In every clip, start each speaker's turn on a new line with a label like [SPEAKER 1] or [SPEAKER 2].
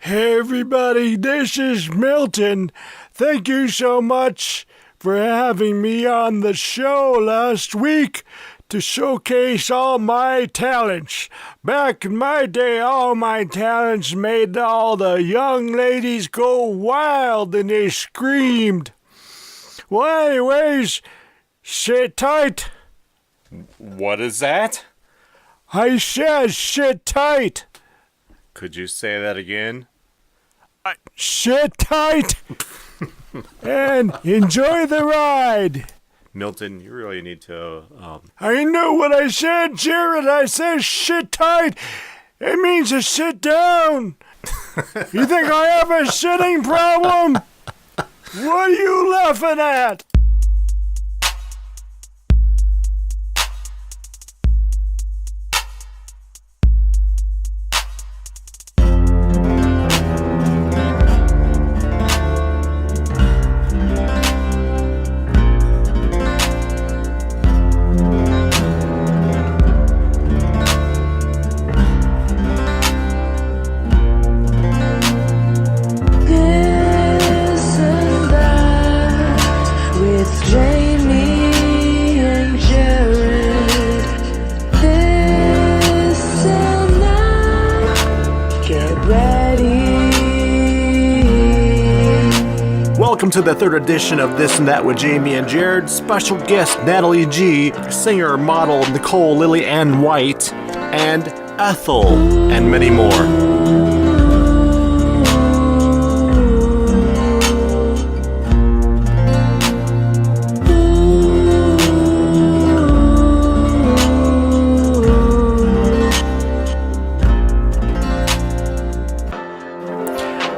[SPEAKER 1] Hey everybody, this is Milton. Thank you so much for having me on the show last week to showcase all my talents. Back in my day, all my talents made all the young ladies go wild and they screamed. Well, anyways, sit tight.
[SPEAKER 2] What is that?
[SPEAKER 1] I said sit tight.
[SPEAKER 2] Could you say that again?
[SPEAKER 1] Sit tight and enjoy the ride.
[SPEAKER 2] Milton, you really need to,
[SPEAKER 1] I know what I said, Jared. I said sit tight. It means to sit down. You think I have a sitting problem? What are you laughing at?
[SPEAKER 3] Jaimie and Jared, this and that, get ready.
[SPEAKER 4] Welcome to the third edition of This and That with Jaimie and Jared. Special guest Natalie G, singer, model Nicole Lillie and White, and Ethel, and many more.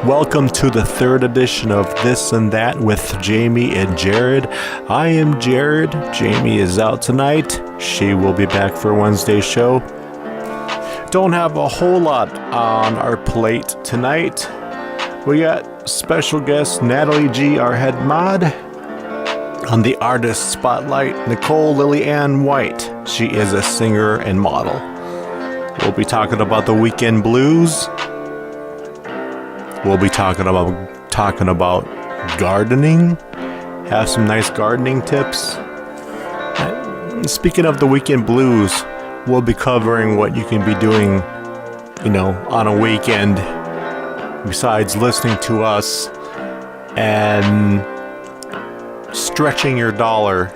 [SPEAKER 4] Welcome to the third edition of This and That with Jaimie and Jared. I am Jared. Jaimie is out tonight. She will be back for Wednesday's show. Don't have a whole lot on our plate tonight. We got special guest Natalie G, our head mod. On the artist spotlight, Nicole Lillie and White. She is a singer and model. We'll be talking about the weekend blues. We'll be talking about gardening. Have some nice gardening tips. Speaking of the weekend blues, we'll be covering what you can be doing, on a weekend besides listening to us and stretching your dollar.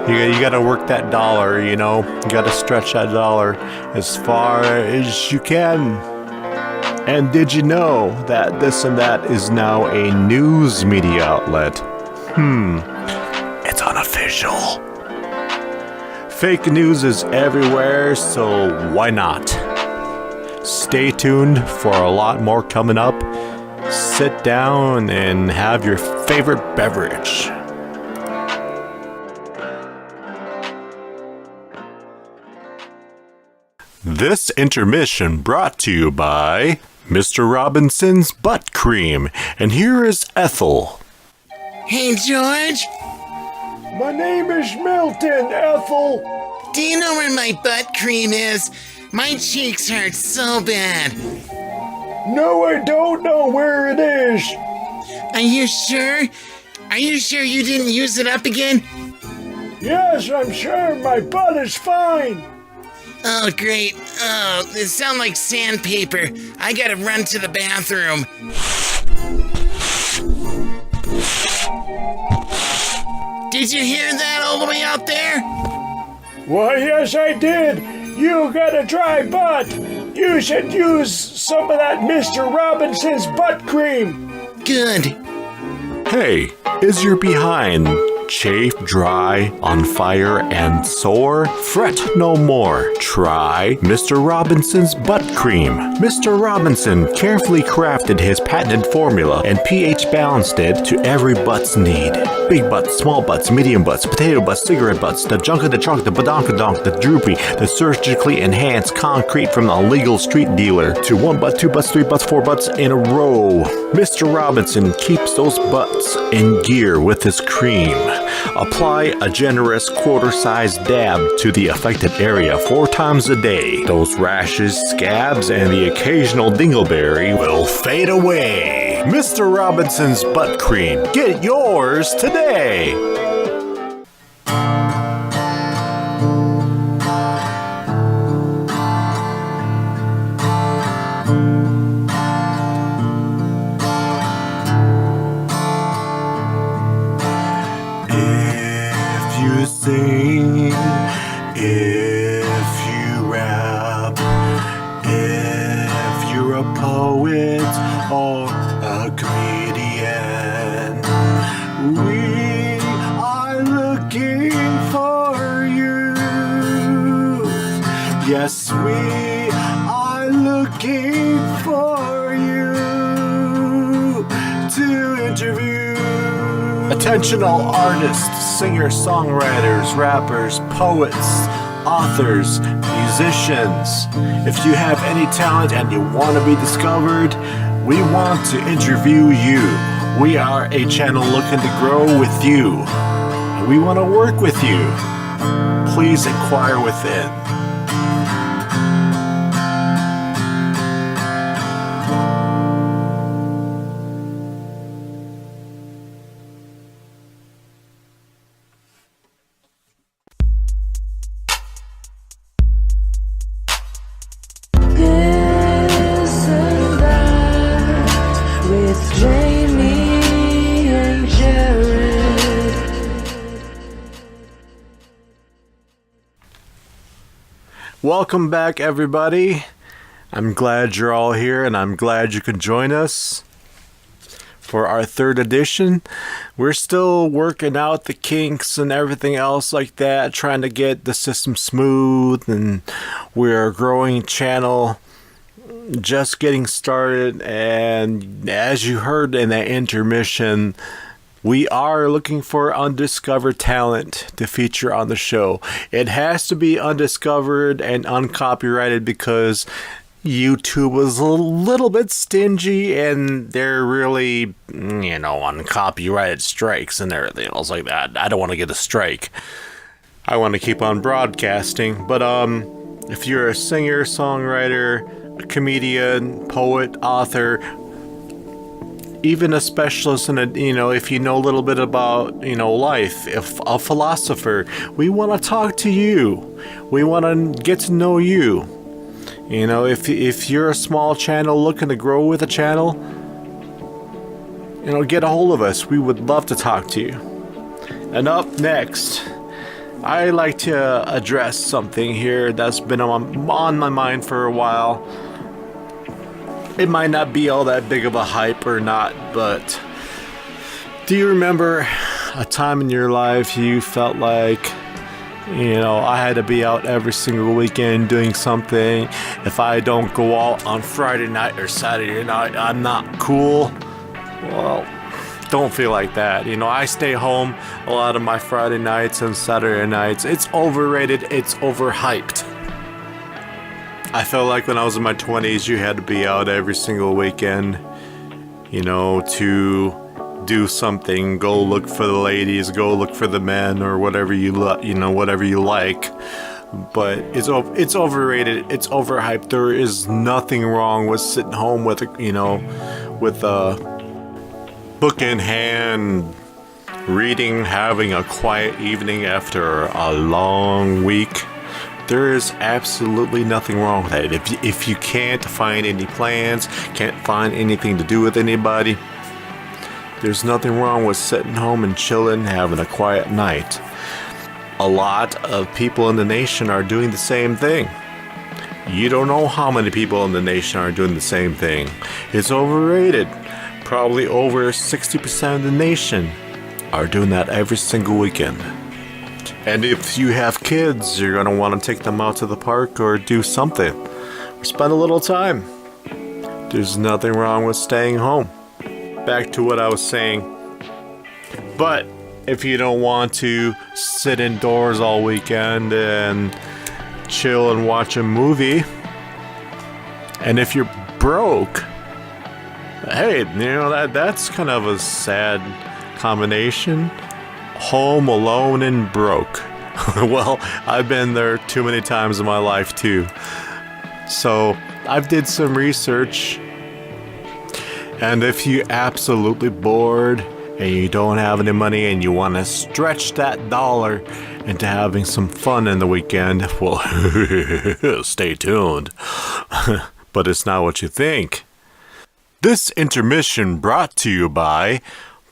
[SPEAKER 4] You got to work that dollar, You got to stretch that dollar as far as you can. And did you know that This and That is now a news media outlet? It's unofficial. Fake news is everywhere, so why not? Stay tuned for a lot more coming up. Sit down and have your favorite beverage. This intermission brought to you by Mr. Robinson's Butt Cream. And here is Ethel.
[SPEAKER 5] Hey, George.
[SPEAKER 1] My name is Milton, Ethel.
[SPEAKER 5] Do you know where my butt cream is? My cheeks hurt so bad.
[SPEAKER 1] No, I don't know where it is.
[SPEAKER 5] Are you sure? Are you sure you didn't use it up again?
[SPEAKER 1] Yes, I'm sure my butt is fine.
[SPEAKER 5] Oh, great. Oh, it sounds like sandpaper. I gotta run to the bathroom. Did you hear that all the way out there?
[SPEAKER 1] Why, yes, I did. You got a dry butt. You should use some of that Mr. Robinson's butt cream.
[SPEAKER 5] Good.
[SPEAKER 4] Hey, is your behind chafed, dry, on fire, and sore? Fret no more. Try Mr. Robinson's Butt Cream. Mr. Robinson carefully crafted his patented formula and pH balanced it to every butt's need. Big butts, small butts, medium butts, potato butts, cigarette butts, the junk of the trunk, the badonkadonk, the droopy, the surgically enhanced concrete from the legal street dealer, to 1 butt, 2 butts, 3 butts, 4 butts in a row. Mr. Robinson keeps those butts in gear with his cream. Apply a generous quarter-sized dab to the affected area 4 times a day. Those rashes, scabs, and the occasional dingleberry will fade away. Mr. Robinson's Butt Cream. Get yours today! You sing, if you rap, if you're a poet or a comedian, we are looking for you. Yes, we are looking for you to interview. Attention all artists, singers, songwriters, rappers, poets, authors, musicians. If you have any talent and you want to be discovered, we want to interview you. We are a channel looking to grow with you. We want to work with you. Please inquire within.
[SPEAKER 3] This and that with Jaimie and Jared.
[SPEAKER 4] Welcome back, everybody. I'm glad you're all here, and I'm glad you could join us for our 3rd edition. We're still working out the kinks and everything else like that, trying to get the system smooth, and we're a growing channel, just getting started. And as you heard in that intermission, we are looking for undiscovered talent to feature on the show. It has to be undiscovered and uncopyrighted because YouTube was a little bit stingy, and they're really, on copyrighted strikes and everything else like that. I don't want to get a strike. I want to keep on broadcasting. But if you're a singer, songwriter, a comedian, poet, author, even a specialist in if you know a little bit about, life, if a philosopher, we want to talk to you. We want to get to know you. If you're a small channel looking to grow with a channel, get a hold of us. We would love to talk to you. And up next, I like to address something here that's been on my mind for a while. It might not be all that big of a hype or not, but do you remember a time in your life you felt like, I had to be out every single weekend doing something. If I don't go out on Friday night or Saturday night, I'm not cool. Well, don't feel like that. I stay home a lot of my Friday nights and Saturday nights. It's overrated. It's overhyped. I felt like when I was in my 20s, you had to be out every single weekend, to do something. Go look for the ladies, go look for the men, or whatever whatever you like. But it's overrated. It's overhyped. There is nothing wrong with sitting home with a book in hand, reading, having a quiet evening after a long week. There is absolutely nothing wrong with that. If you can't find any plans, can't find anything to do with anybody, there's nothing wrong with sitting home and chilling, having a quiet night. A lot of people in the nation are doing the same thing. You don't know how many people in the nation are doing the same thing. It's overrated. Probably over 60% of the nation are doing that every single weekend. And if you have kids, you're going to want to take them out to the park or do something. Or spend a little time. There's nothing wrong with staying home. Back to what I was saying. But if you don't want to sit indoors all weekend and chill and watch a movie, and if you're broke, hey, that's kind of a sad combination. home alone and broke. Well, I've been there too many times in my life too. So I've did some research, and if you absolutely bored and you don't have any money and you want to stretch that dollar into having some fun in the weekend, well, stay tuned. But it's not what you think. This intermission brought to you by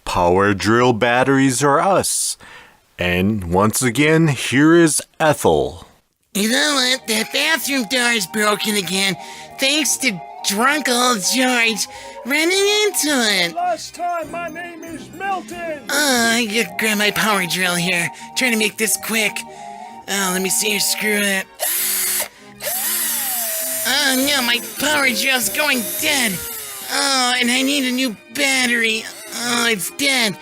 [SPEAKER 4] Power Drill Batteries Are Us. And once again, here is Ethel.
[SPEAKER 5] You know what? That bathroom door is broken again, thanks to drunk old George running into it.
[SPEAKER 1] Last time, my name is Milton.
[SPEAKER 5] I gotta grab my power drill here. Trying to make this quick. Oh, let me see her screw it. Oh no, my power drill's going dead. Oh, and I need a new battery. Oh, it's dead.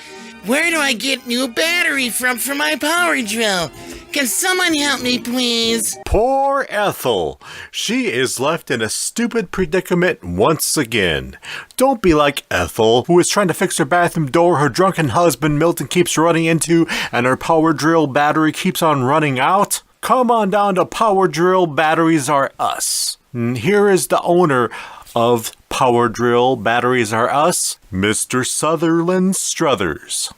[SPEAKER 5] Where do I get new battery from for my power drill? Can someone help me, please?
[SPEAKER 4] Poor Ethel. She is left in a stupid predicament once again. Don't be like Ethel, who is trying to fix her bathroom door her drunken husband Milton keeps running into, and her power drill battery keeps on running out. Come on down to Power Drill Batteries Are Us. And here is the owner of Power Drill Batteries Are Us, Mr. Sutherland Struthers.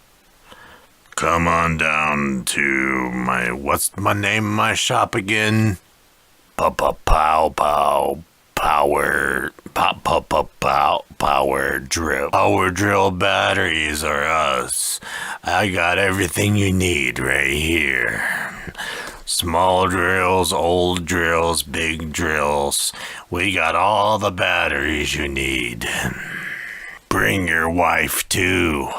[SPEAKER 4] Come on down to what's my name of my shop again? Power Drill. Power Drill Batteries Are Us. I got everything you need right here. Small drills, old drills, big drills. We got all the batteries you need. Bring your wife too.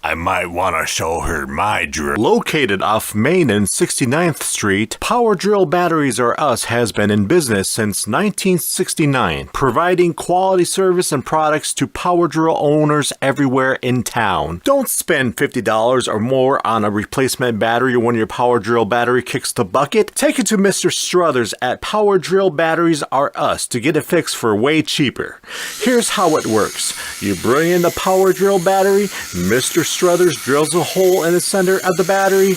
[SPEAKER 4] I might want to show her my drill. Located off Main and 69th Street, Power Drill Batteries Are Us has been in business since 1969, providing quality service and products to power drill owners everywhere in town. Don't spend $50 or more on a replacement battery when your power drill battery kicks the bucket. Take it to Mr. Struthers at Power Drill Batteries Are Us to get it fixed for way cheaper. Here's how it works. You bring in the power drill battery, Mr. Struthers drills a hole in the center of the battery.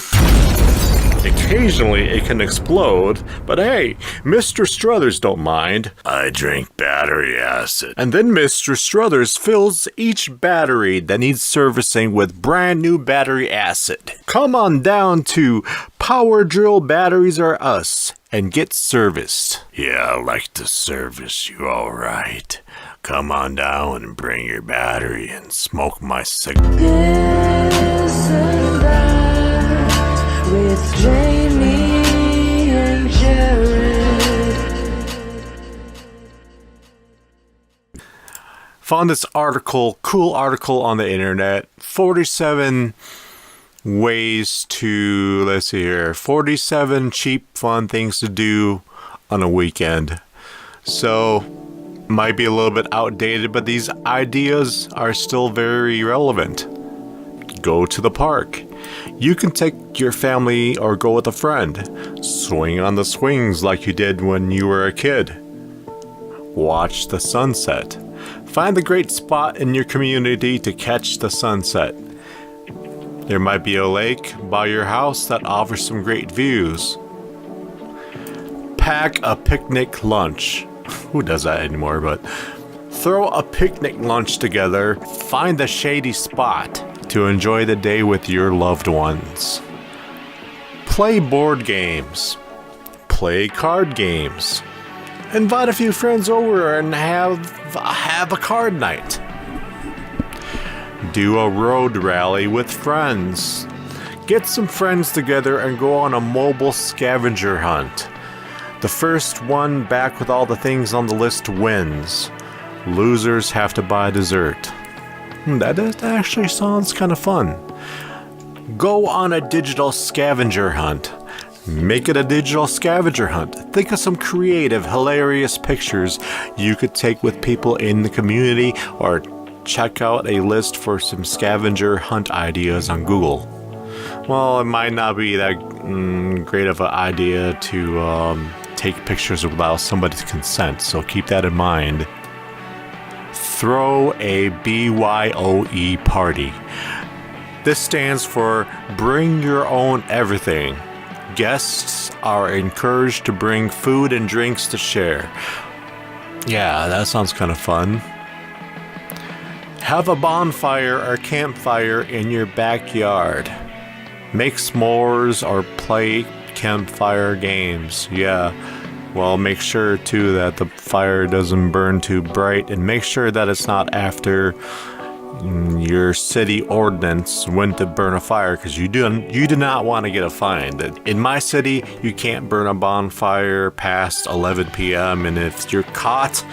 [SPEAKER 4] Occasionally it can explode, but hey, Mr. Struthers don't mind. I drink battery acid. And then Mr. Struthers fills each battery that needs servicing with brand new battery acid. Come on down to Power Drill Batteries Are Us and get serviced. Yeah, I like to service you all right. Come on down and bring your battery and smoke my cigarette.
[SPEAKER 3] This and that with Jaimie and Jared.
[SPEAKER 4] Found this cool article on the internet. 47 ways to, let's see here, 47 cheap, fun things to do on a weekend. So, might be a little bit outdated, but these ideas are still very relevant. Go to the park. You can take your family or go with a friend. Swing on the swings like you did when you were a kid. Watch the sunset. Find a great spot in your community to catch the sunset. There might be a lake by your house that offers some great views. Pack a picnic lunch. Who does that anymore? But throw a picnic lunch together. Find a shady spot to enjoy the day with your loved ones. Play board games. Play card games. Invite a few friends over and have a card night. Do a road rally with friends. Get some friends together and go on a mobile scavenger hunt. The first one back with all the things on the list wins. Losers have to buy dessert. That actually sounds kind of fun. Go on a digital scavenger hunt. Make it a digital scavenger hunt. Think of some creative, hilarious pictures you could take with people in the community, or check out a list for some scavenger hunt ideas on Google. Well, it might not be that great of an idea to take pictures without somebody's consent, so keep that in mind. Throw a BYOE party. This stands for Bring Your Own Everything. Guests are encouraged to bring food and drinks to share. Yeah, that sounds kind of fun. Have a bonfire or campfire in your backyard. Make s'mores or play campfire games. Yeah, well, make sure too that the fire doesn't burn too bright, and make sure that it's not after your city ordinance when to burn a fire, because you do not want to get a fine. In my city, you can't burn a bonfire past 11 p.m. and if you're caught,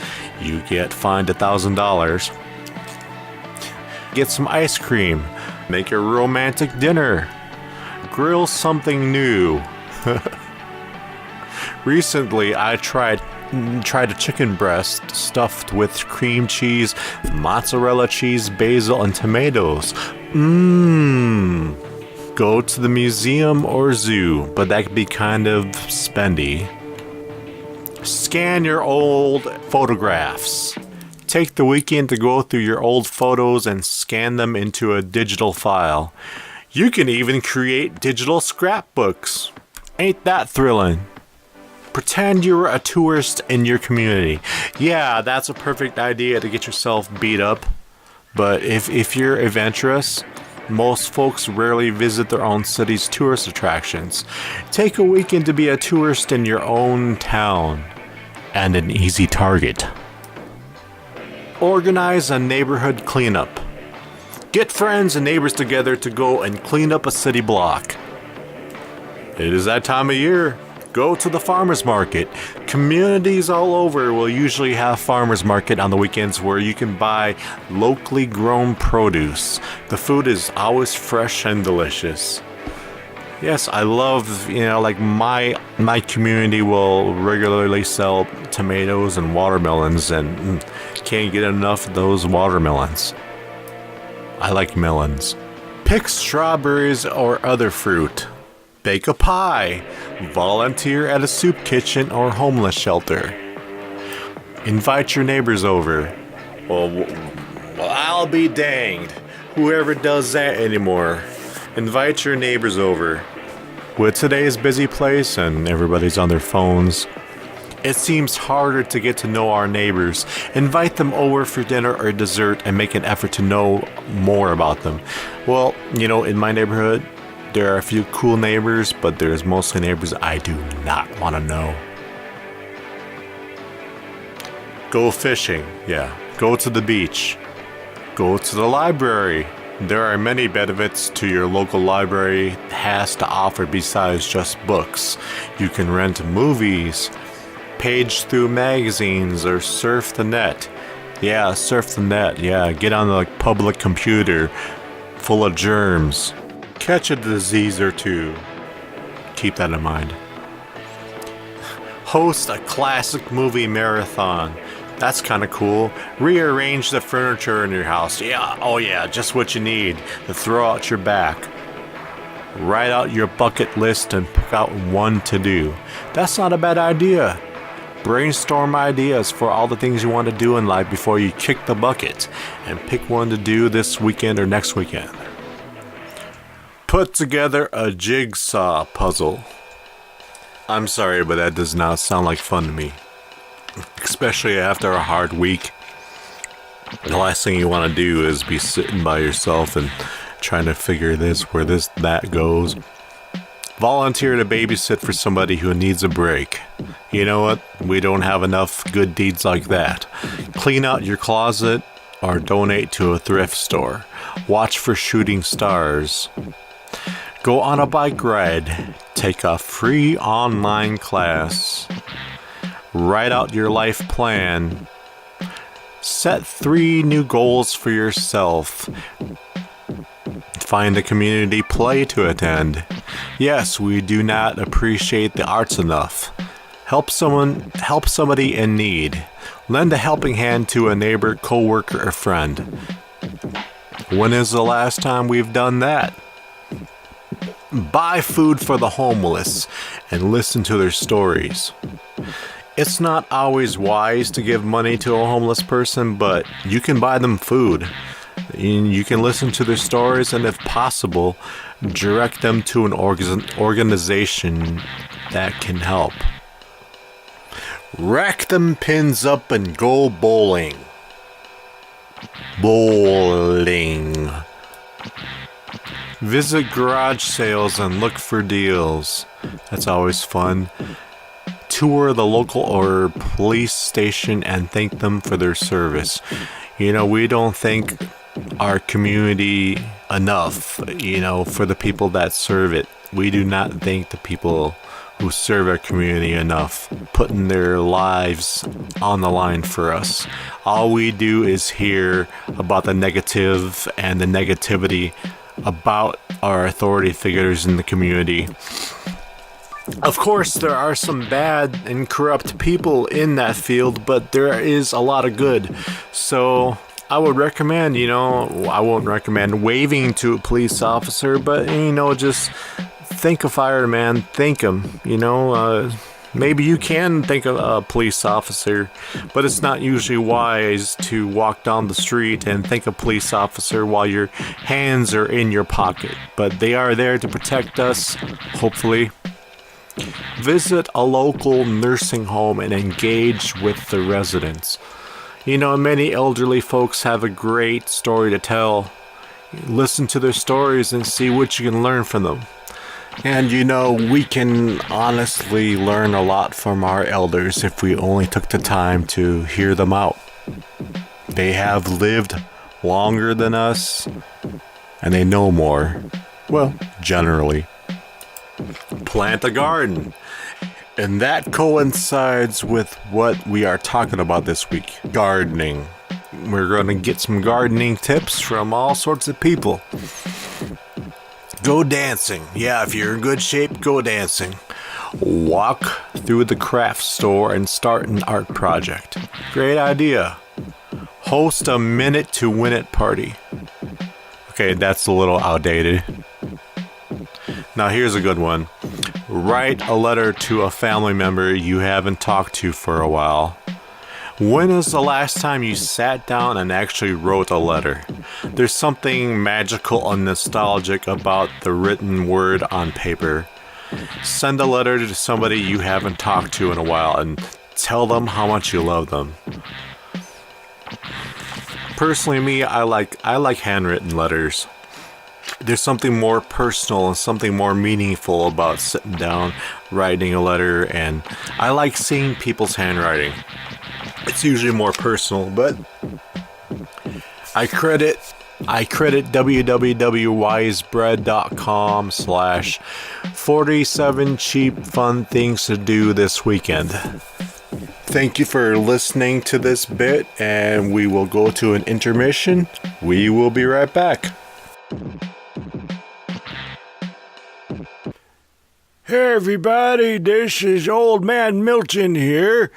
[SPEAKER 4] you get fined $1,000. Get some ice cream. Make a romantic dinner. Grill something new. Recently, I tried a chicken breast stuffed with cream cheese, mozzarella cheese, basil, and tomatoes. Go to the museum or zoo, but that could be kind of spendy. Scan your old photographs. Take the weekend to go through your old photos and scan them into a digital file. You can even create digital scrapbooks. Ain't that thrilling? Pretend you're a tourist in your community. Yeah, that's a perfect idea to get yourself beat up. But if you're adventurous, most folks rarely visit their own city's tourist attractions. Take a weekend to be a tourist in your own town and an easy target. Organize a neighborhood cleanup. Get friends and neighbors together to go and clean up a city block. It is that time of year. Go to the farmers market. Communities all over will usually have farmers market on the weekends where you can buy locally grown produce. The food is always fresh and delicious. Yes, I love, like my community will regularly sell tomatoes and watermelons, and can't get enough of those watermelons. I like melons. Pick strawberries or other fruit. Bake a pie. Volunteer at a soup kitchen or homeless shelter. Invite your neighbors over. Well, I'll be danged. Whoever does that anymore. Invite your neighbors over. With today's busy place and everybody's on their phones, it seems harder to get to know our neighbors. Invite them over for dinner or dessert and make an effort to know more about them. Well, in my neighborhood, there are a few cool neighbors, but there's mostly neighbors I do not want to know. Go fishing. Yeah. Go to the beach. Go to the library. There are many benefits to your local library has to offer besides just books. You can rent movies, page through magazines, or surf the net. Yeah, surf the net. Yeah, get on the public computer full of germs. Catch a disease or two. Keep that in mind. Host a classic movie marathon. That's kind of cool. Rearrange the furniture in your house. Yeah, oh yeah, just what you need to throw out your back. Write out your bucket list and pick out one to do. That's not a bad idea. Brainstorm ideas for all the things you want to do in life before you kick the bucket and pick one to do this weekend or next weekend. Put together a jigsaw puzzle. I'm sorry, but that does not sound like fun to me. Especially after a hard week. The last thing you want to do is be sitting by yourself and trying to figure where that goes. Volunteer to babysit for somebody who needs a break. You know what? We don't have enough good deeds like that. Clean out your closet or donate to a thrift store. Watch for shooting stars. Go on a bike ride. Take a free online class. Write out your life plan. Set 3 new goals for yourself. Find a community play to attend. Yes, we do not appreciate the arts enough. Help somebody in need. Lend a helping hand to a neighbor, coworker, or friend. When is the last time we've done that? Buy food for the homeless and listen to their stories. It's not always wise to give money to a homeless person, but you can buy them food. You can listen to their stories and, if possible, direct them to an organization that can help. Rack them pins up and go bowling. Bowling. Visit garage sales and look for deals. That's always fun. Tour the local or police station and thank them for their service. You know, we don't thank our community enough, for the people that serve it. We do not thank the people who serve our community enough, putting their lives on the line for us. All we do is hear about the negative and the negativity about our authority figures in the community. Of course, there are some bad and corrupt people in that field, but there is a lot of good. So I would recommend, I won't recommend waving to a police officer, but, just thank a fireman, thank him, maybe you can thank a police officer, but it's not usually wise to walk down the street and thank a police officer while your hands are in your pocket. But they are there to protect us, hopefully. Visit a local nursing home and engage with the residents. Many elderly folks have a great story to tell. Listen to their stories and see what you can learn from them. And we can honestly learn a lot from our elders if we only took the time to hear them out. They have lived longer than us, and they know more. Well, generally. Plant a garden. And that coincides with what we are talking about this week, gardening. We're going to get some gardening tips from all sorts of people. Go dancing. Yeah, if you're in good shape, go dancing. Walk through the craft store and start an art project. Great idea. Host a minute to win it party. Okay, that's a little outdated. Now here's a good one. Write a letter to a family member you haven't talked to for a while. When is the last time you sat down and actually wrote a letter? There's something magical and nostalgic about the written word on paper. Send a letter to somebody you haven't talked to in a while and tell them how much you love them. Personally, I like handwritten letters. There's something more personal and something more meaningful about sitting down, writing a letter, and I like seeing people's handwriting. It's usually more personal, but I credit www.wisebread.com/47 cheap fun things to do this weekend. Thank you for listening to this bit, and we will go to an intermission. We will be right back.
[SPEAKER 1] Hey everybody, this is Old Man Milton here.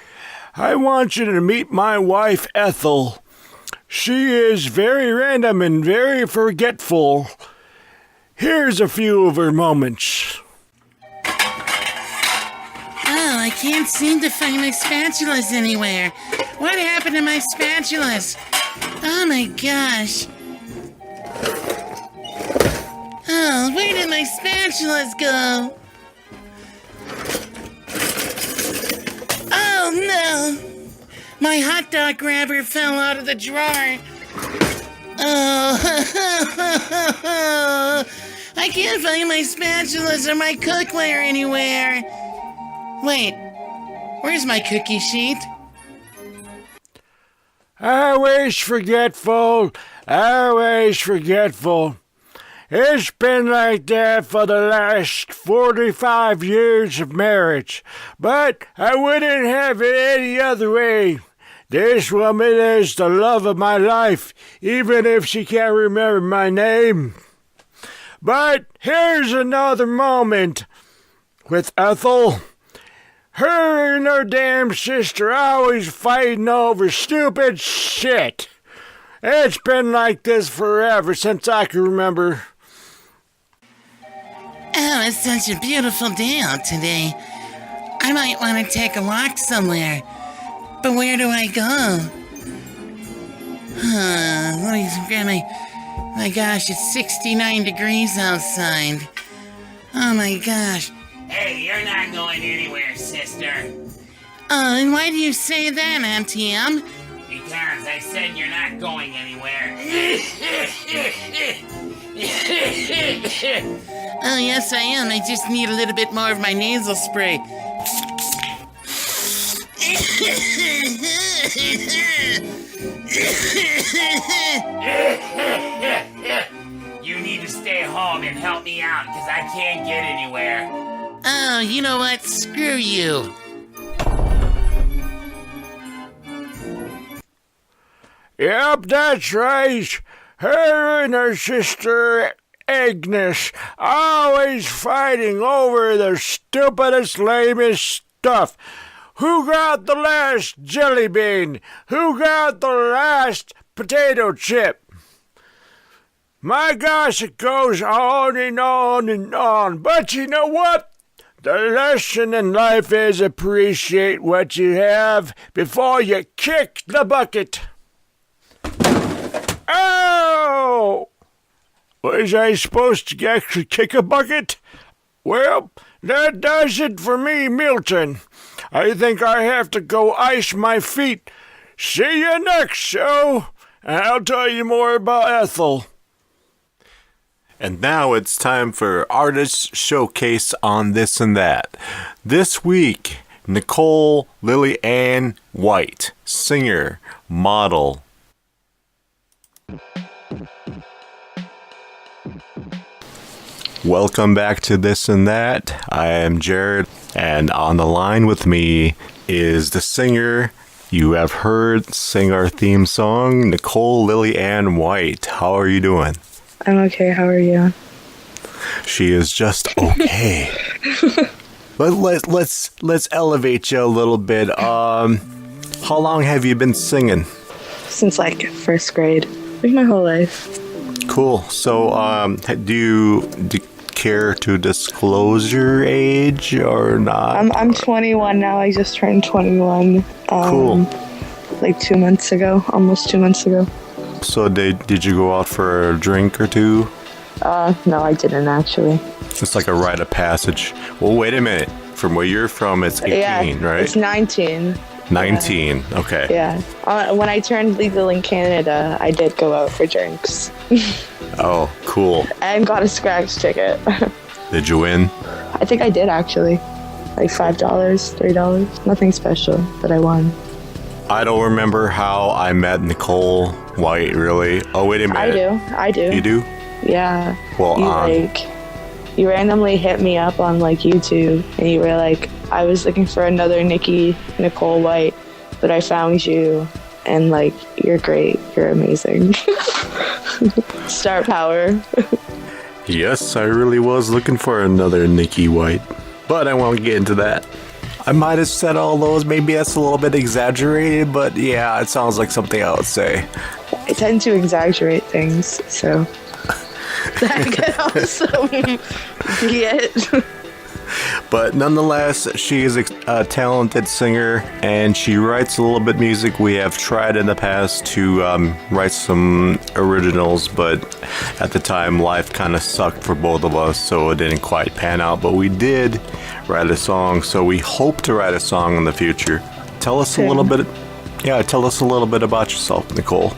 [SPEAKER 1] I want you to meet my wife Ethel. She is very random and very forgetful. Here's a few of her moments.
[SPEAKER 5] Oh, I can't seem to find my spatulas anywhere. What happened to my spatulas? Oh my gosh. Oh, where did my spatulas go? Oh no! My hot dog grabber fell out of the drawer. Oh, I can't find my spatulas or my cookware anywhere. Wait, where's my cookie sheet?
[SPEAKER 1] Always forgetful, always forgetful. It's been like that for the last 45 years of marriage, but I wouldn't have it any other way. This woman is the love of my life, even if she can't remember my name. But here's another moment with Ethel. Her and her damn sister always fighting over stupid shit. It's been like this forever since I can remember.
[SPEAKER 5] Oh, it's such a beautiful day out today. I might want to take a walk somewhere. But where do I go? Let me grab my gosh, it's 69 degrees outside. Oh my gosh.
[SPEAKER 6] Hey, you're not going anywhere, sister.
[SPEAKER 5] Oh, and why do you say that, Auntie Em?
[SPEAKER 6] Because I said you're not going anywhere.
[SPEAKER 5] Oh, yes, I am. I just need a little bit more of my nasal spray.
[SPEAKER 6] You need to stay home and help me out, because I can't get anywhere.
[SPEAKER 5] Oh, you know what? Screw you.
[SPEAKER 1] Yep, that's right. Her and her sister Agnes always fighting over the stupidest, lamest stuff. Who got the last jelly bean? Who got the last potato chip? My gosh, it goes on and on and on. But you know what? The lesson in life is appreciate what you have before you kick the bucket. Oh! Was I supposed to actually kick a bucket? Well, that does it for me, Milton. I think I have to go ice my feet. See you next show, and I'll tell you more about Ethel.
[SPEAKER 4] And now it's time for Artist Showcase on This and That. This week, Nicole Lillie Ann White, singer, model. Welcome back to This and That. I am Jared, and on the line with me is the singer you have heard sing our theme song, Nicole Lillie Ann White. How are you doing?
[SPEAKER 7] I'm okay. How are you?
[SPEAKER 4] She is just okay. Let's elevate you a little bit. How long have you been singing?
[SPEAKER 7] Since like first grade, like my whole life.
[SPEAKER 4] Cool. So, do you care to disclose your age or not?
[SPEAKER 7] I'm 21 now. I just turned 21.
[SPEAKER 4] Cool.
[SPEAKER 7] Like 2 months ago, almost 2 months ago.
[SPEAKER 4] So did you go out for a drink or two?
[SPEAKER 7] No, I didn't actually.
[SPEAKER 4] It's like a rite of passage. Well, wait a minute. From where you're from, it's 18, right?
[SPEAKER 7] It's 19.
[SPEAKER 4] 19. Yeah. Okay.
[SPEAKER 7] Yeah. When I turned legal in Canada, I did go out for drinks.
[SPEAKER 4] Oh, cool.
[SPEAKER 7] And got a scratch ticket.
[SPEAKER 4] Did you win?
[SPEAKER 7] I think I did actually. Like $5, $3. Nothing special, but I won.
[SPEAKER 4] I don't remember how I met Nicole White, really. Oh, wait a minute.
[SPEAKER 7] I do.
[SPEAKER 4] You do?
[SPEAKER 7] Yeah.
[SPEAKER 4] Well,
[SPEAKER 7] you randomly hit me up on like YouTube, and you were like, I was looking for another Nicole White, but I found you, and like, you're great. You're amazing. Star power.
[SPEAKER 4] Yes, I really was looking for another Nikki White, but I won't get into that. I might have said all those. Maybe that's a little bit exaggerated, but yeah, it sounds like something I would say.
[SPEAKER 7] I tend to exaggerate things, so that could also be it.
[SPEAKER 4] But nonetheless, she is a talented singer, and she writes a little bit music. We have tried in the past to write some originals, but at the time, life kind of sucked for both of us, so it didn't quite pan out. But we did write a song, so we hope to write a song in the future. Tell us a little bit. Yeah, tell us a little bit about yourself, Nicole.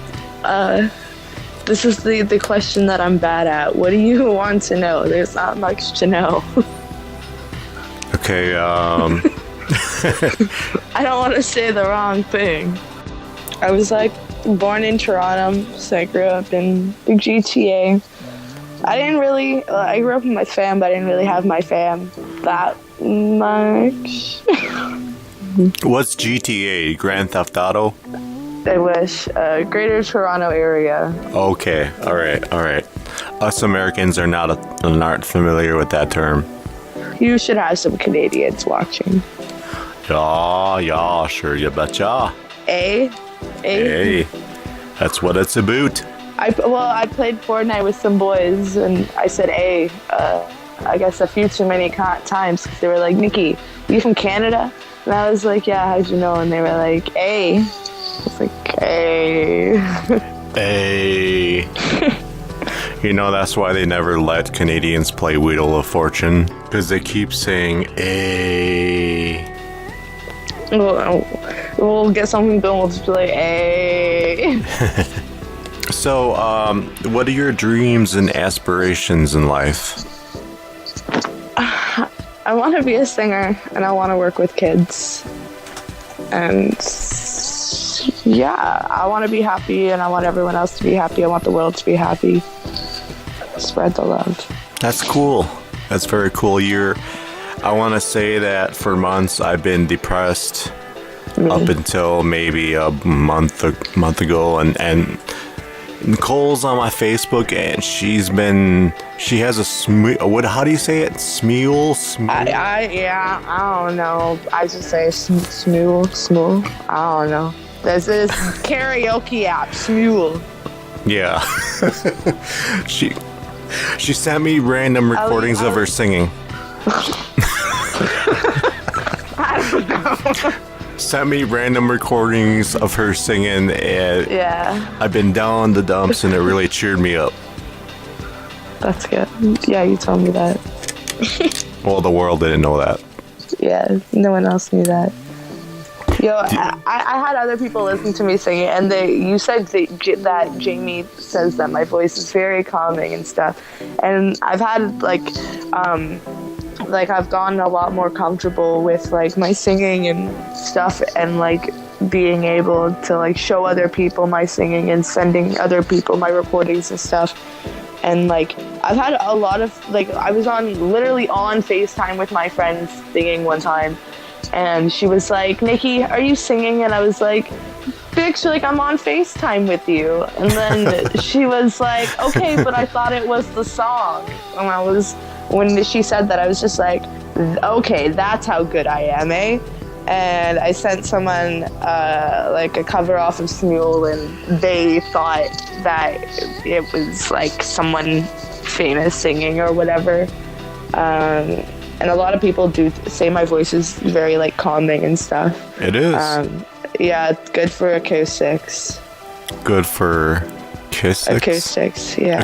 [SPEAKER 7] This is the question that I'm bad at. What do you want to know? There's not much to know.
[SPEAKER 4] Okay,
[SPEAKER 7] I don't want to say the wrong thing. I was like born in Toronto, so I grew up in the GTA. I grew up with my fam, but I didn't really have my fam that much.
[SPEAKER 4] What's GTA? Grand Theft Auto?
[SPEAKER 7] I wish. Greater Toronto area.
[SPEAKER 4] Okay, all right. Us Americans aren't familiar with that term.
[SPEAKER 7] You should have some Canadians watching.
[SPEAKER 4] Yeah, sure, you betcha.
[SPEAKER 7] Eh?
[SPEAKER 4] Hey, that's what it's about.
[SPEAKER 7] I played Fortnite with some boys, and I said I guess a few too many times, because they were like, Nikki, you from Canada? And I was like, yeah, how'd you know? And they were like, I was like,
[SPEAKER 4] A. You know, that's why they never let Canadians play Wheel of Fortune, because they keep saying A.
[SPEAKER 7] We'll get something done. We'll just be like, hey.
[SPEAKER 4] So, what are your dreams and aspirations in life?
[SPEAKER 7] I want to be a singer, and I want to work with kids. And yeah, I want to be happy, and I want everyone else to be happy. I want the world to be happy. Spread the love.
[SPEAKER 4] That's cool. That's very cool. I want to say that for months I've been depressed up until maybe a month ago, and Nicole's on my Facebook, and she has a how do you say it? Smule?
[SPEAKER 7] I don't know. I just say smule. I don't know. There's this karaoke app, Smule.
[SPEAKER 4] Yeah. She sent me random recordings of her singing.
[SPEAKER 7] I don't know.
[SPEAKER 4] Sent me random recordings of her singing, and
[SPEAKER 7] Yeah.
[SPEAKER 4] I've been down the dumps, and it really cheered me up.
[SPEAKER 7] That's good. Yeah, you told me that.
[SPEAKER 4] Well, the world didn't know that.
[SPEAKER 7] Yeah, no one else knew that. Yo, I had other people listen to me sing it, and you said that Jaimie says that my voice is very calming and stuff. And I've had I've gotten a lot more comfortable with like my singing and stuff, and like being able to like show other people my singing and sending other people my recordings and stuff. And like I've had a lot of I was literally on FaceTime with my friends singing one time, and she was like, "Nikki, are you singing?" And I was like, "Bitch, like I'm on FaceTime with you." And then she was like, "Okay, but I thought it was the song." And when she said that, I was just like, "Okay, that's how good I am, eh?" And I sent someone a cover off of Smule, and they thought that it was like someone famous singing or whatever. And a lot of people do say my voice is very like calming and stuff.
[SPEAKER 4] It is.
[SPEAKER 7] Yeah, it's good for acoustics.
[SPEAKER 4] Good for
[SPEAKER 7] Acoustics, yeah.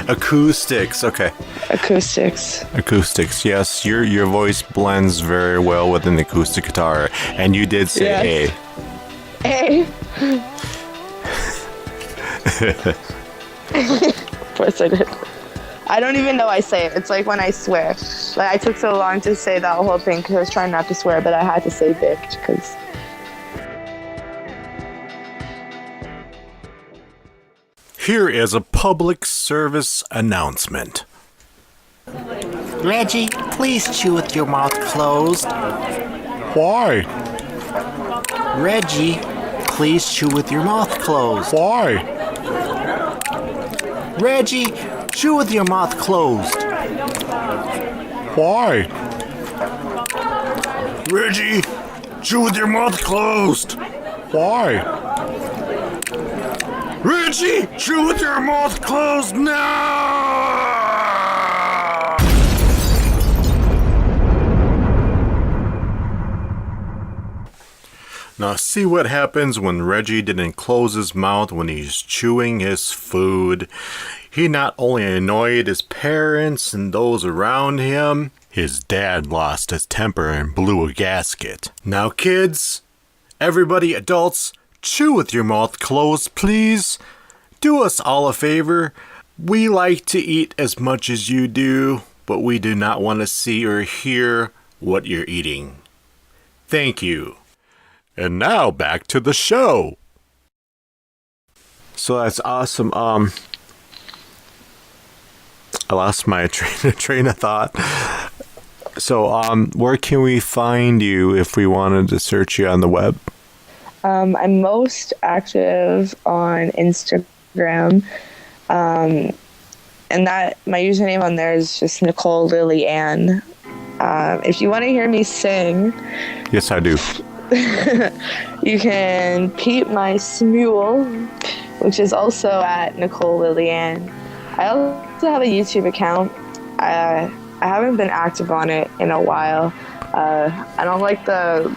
[SPEAKER 4] Acoustics, okay. Acoustics, yes. Your voice blends very well with an acoustic guitar, and you did say
[SPEAKER 7] yes.
[SPEAKER 4] A.
[SPEAKER 7] Of course I did. I don't even know I say it. It's like when I swear. Like I took so long to say that whole thing because I was trying not to swear, but I had to say bitch because...
[SPEAKER 4] Here is a public service announcement.
[SPEAKER 5] Reggie, please chew with your mouth closed.
[SPEAKER 4] Why?
[SPEAKER 5] Reggie, please chew with your mouth closed.
[SPEAKER 4] Why?
[SPEAKER 5] Reggie, chew with your mouth closed.
[SPEAKER 4] Why? Reggie, chew with your mouth closed. Why? Reggie, chew with your mouth closed now! Now see what happens when Reggie didn't close his mouth when he's chewing his food. He not only annoyed his parents and those around him, his dad lost his temper and blew a gasket. Now kids, everybody, adults, chew with your mouth closed, please. Do us all a favor. We like to eat as much as you do, but we do not want to see or hear what you're eating. Thank you. And now back to the show. So that's awesome. I lost my train of thought. So where can we find you if we wanted to search you on the web?
[SPEAKER 7] I'm most active on Instagram, and that my username on there is just Nicole Lillie Ann. If you want to hear me sing,
[SPEAKER 4] yes, I do.
[SPEAKER 7] You can peep my Smule, which is also at Nicole Lillie Ann. I also have a YouTube account. I haven't been active on it in a while. I don't like the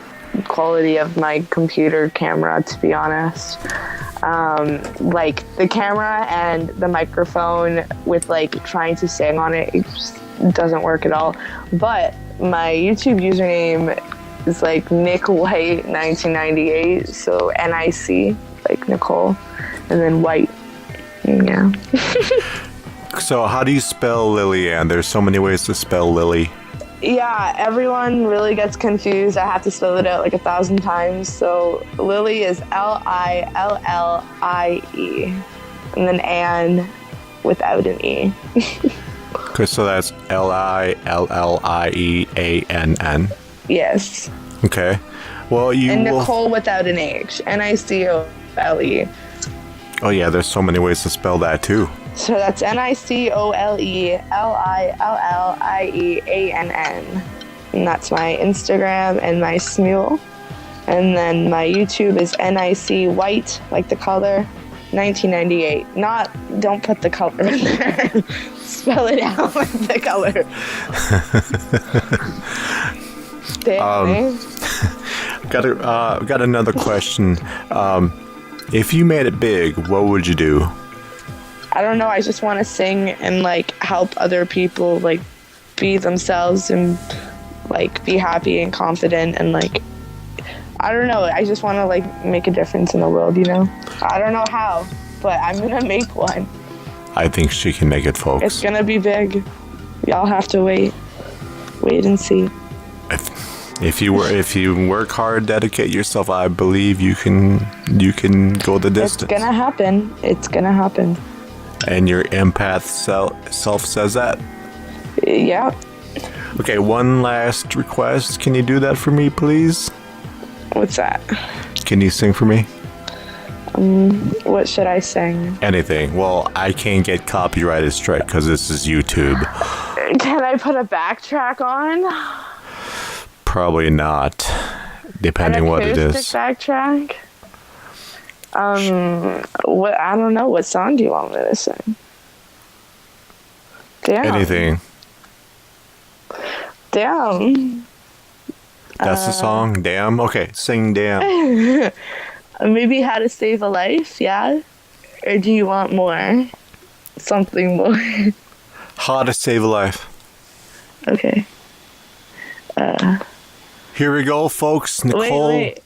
[SPEAKER 7] quality of my computer camera, to be honest. like the camera and the microphone with like trying to sing on it, it just doesn't work at all. But my YouTube username is like Nick White 1998, so NIC, like Nicole, and then White. Yeah.
[SPEAKER 4] So how do you spell Lillian? There's so many ways to spell Lily.
[SPEAKER 7] Yeah, everyone really gets confused. I have to spell it out like 1,000 times. So Lillie is Lillie, and then Ann without an E.
[SPEAKER 4] Okay, so that's Lillieann.
[SPEAKER 7] Yes.
[SPEAKER 4] Okay. Well, you
[SPEAKER 7] And
[SPEAKER 4] will...
[SPEAKER 7] Nicole without an H. Nicole.
[SPEAKER 4] Oh yeah, there's so many ways to spell that too.
[SPEAKER 7] So that's NicoleLillieAnn. And that's my Instagram and my Smule. And then my YouTube is NIC White, like the color, 1998. Don't put the color in there. Spell it out like the color. Damn.
[SPEAKER 4] Got another question. If you made it big, what would you do?
[SPEAKER 7] I don't know. I just want to sing and like help other people like be themselves and like be happy and confident and like I don't know. I just want to like make a difference in the world, you know? I don't know how, but I'm going to make one.
[SPEAKER 4] I think she can make it, folks.
[SPEAKER 7] It's going to be big. Y'all have to wait and see.
[SPEAKER 4] If you work hard, dedicate yourself, I believe you can go the distance.
[SPEAKER 7] It's going to happen. It's going to happen.
[SPEAKER 4] And your empath self says that?
[SPEAKER 7] Yeah.
[SPEAKER 4] Okay, one last request. Can you do that for me, please?
[SPEAKER 7] What's that?
[SPEAKER 4] Can you sing for me?
[SPEAKER 7] What should I sing?
[SPEAKER 4] Anything. Well, I can't get copyrighted strike because this is YouTube.
[SPEAKER 7] Can I put a backtrack on?
[SPEAKER 4] Probably not, depending what it is.
[SPEAKER 7] Backtrack? What? I don't know. What song do you want me to sing? Damn.
[SPEAKER 4] Anything.
[SPEAKER 7] Damn.
[SPEAKER 4] That's the song? Damn? Okay, sing Damn.
[SPEAKER 7] Maybe How to Save a Life, yeah? Or do you want more? Something more?
[SPEAKER 4] How to Save a Life.
[SPEAKER 7] Okay.
[SPEAKER 4] Here we go, folks. Nicole.
[SPEAKER 7] Wait.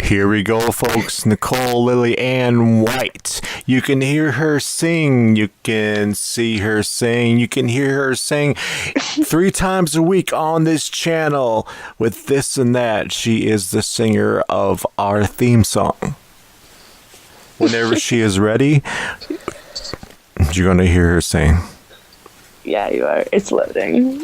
[SPEAKER 4] Here we go, folks. Nicole Lillie Ann White. You can hear her sing. You can see her sing. You can hear her sing 3 times a week on this channel with This and That. She is the singer of our theme song. Whenever she is ready, you're going to hear her sing.
[SPEAKER 7] Yeah, you are. It's loading.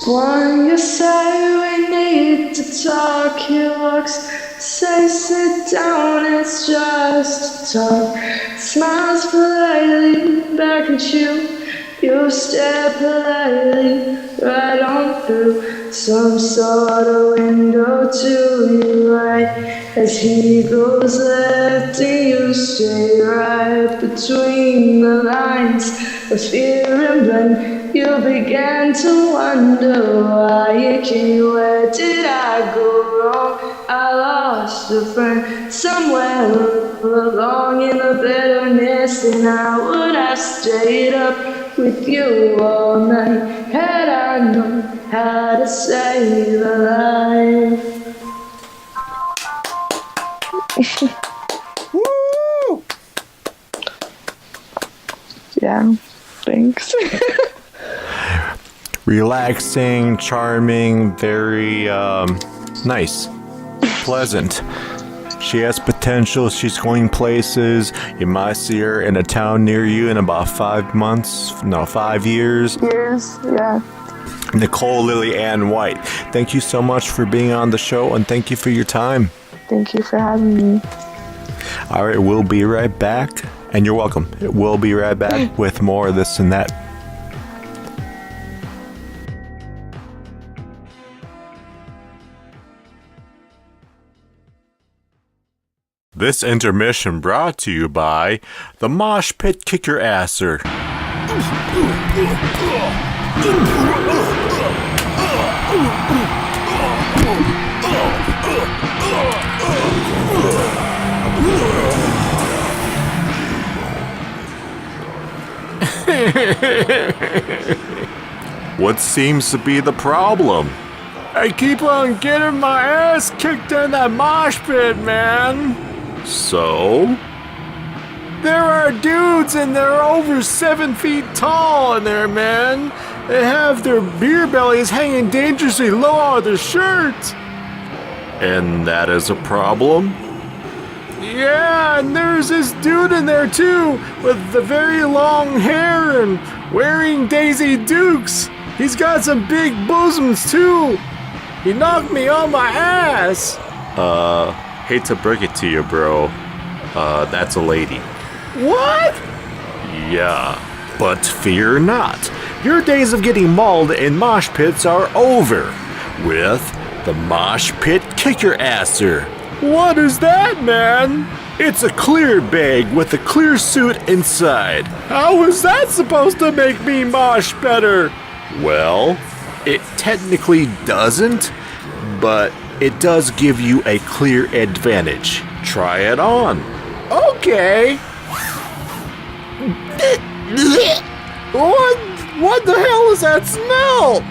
[SPEAKER 7] When you say we need to talk, he looks, say sit down, it's just talk. Smiles politely back at you, you stare politely right on through some sort of window to you, right? As he goes left and you stay right between the lines of fear and blend. You began to wonder why you came. Where did I go wrong? I lost a friend somewhere along in the bitterness, and I would have stayed up with you all night had I known how to save a life. Woo! Yeah, thanks.
[SPEAKER 4] Relaxing, charming, very nice, pleasant. She has potential. She's going places. You might see her in a town near you in about 5 years.
[SPEAKER 7] Yeah.
[SPEAKER 4] Nicole Lillie Ann White. Thank you so much for being on the show, and thank you for your time.
[SPEAKER 7] Thank you for having me.
[SPEAKER 4] All right, we'll be right back. And you're welcome. We'll be right back with more of This and That. This intermission brought to you by the Mosh Pit Kicker Asser. What seems to be the problem?
[SPEAKER 1] I keep on getting my ass kicked in that mosh pit, man.
[SPEAKER 4] So?
[SPEAKER 1] There are dudes and they're over 7 feet tall in there, man. They have their beer bellies hanging dangerously low out of their shirts.
[SPEAKER 4] And that is a problem?
[SPEAKER 1] Yeah, and there's this dude in there too, with the very long hair and wearing Daisy Dukes. He's got some big bosoms too. He knocked me on my ass.
[SPEAKER 4] Hate to break it to you, bro. That's a lady.
[SPEAKER 1] What?
[SPEAKER 4] Yeah, but fear not. Your days of getting mauled in mosh pits are over with the Mosh Pit Kicker Asser.
[SPEAKER 1] What is that, man?
[SPEAKER 4] It's a clear bag with a clear suit inside.
[SPEAKER 1] How is that supposed to make me mosh better?
[SPEAKER 4] Well, it technically doesn't, but it does give you a clear advantage. Try it on.
[SPEAKER 1] Okay. What the hell is that smell?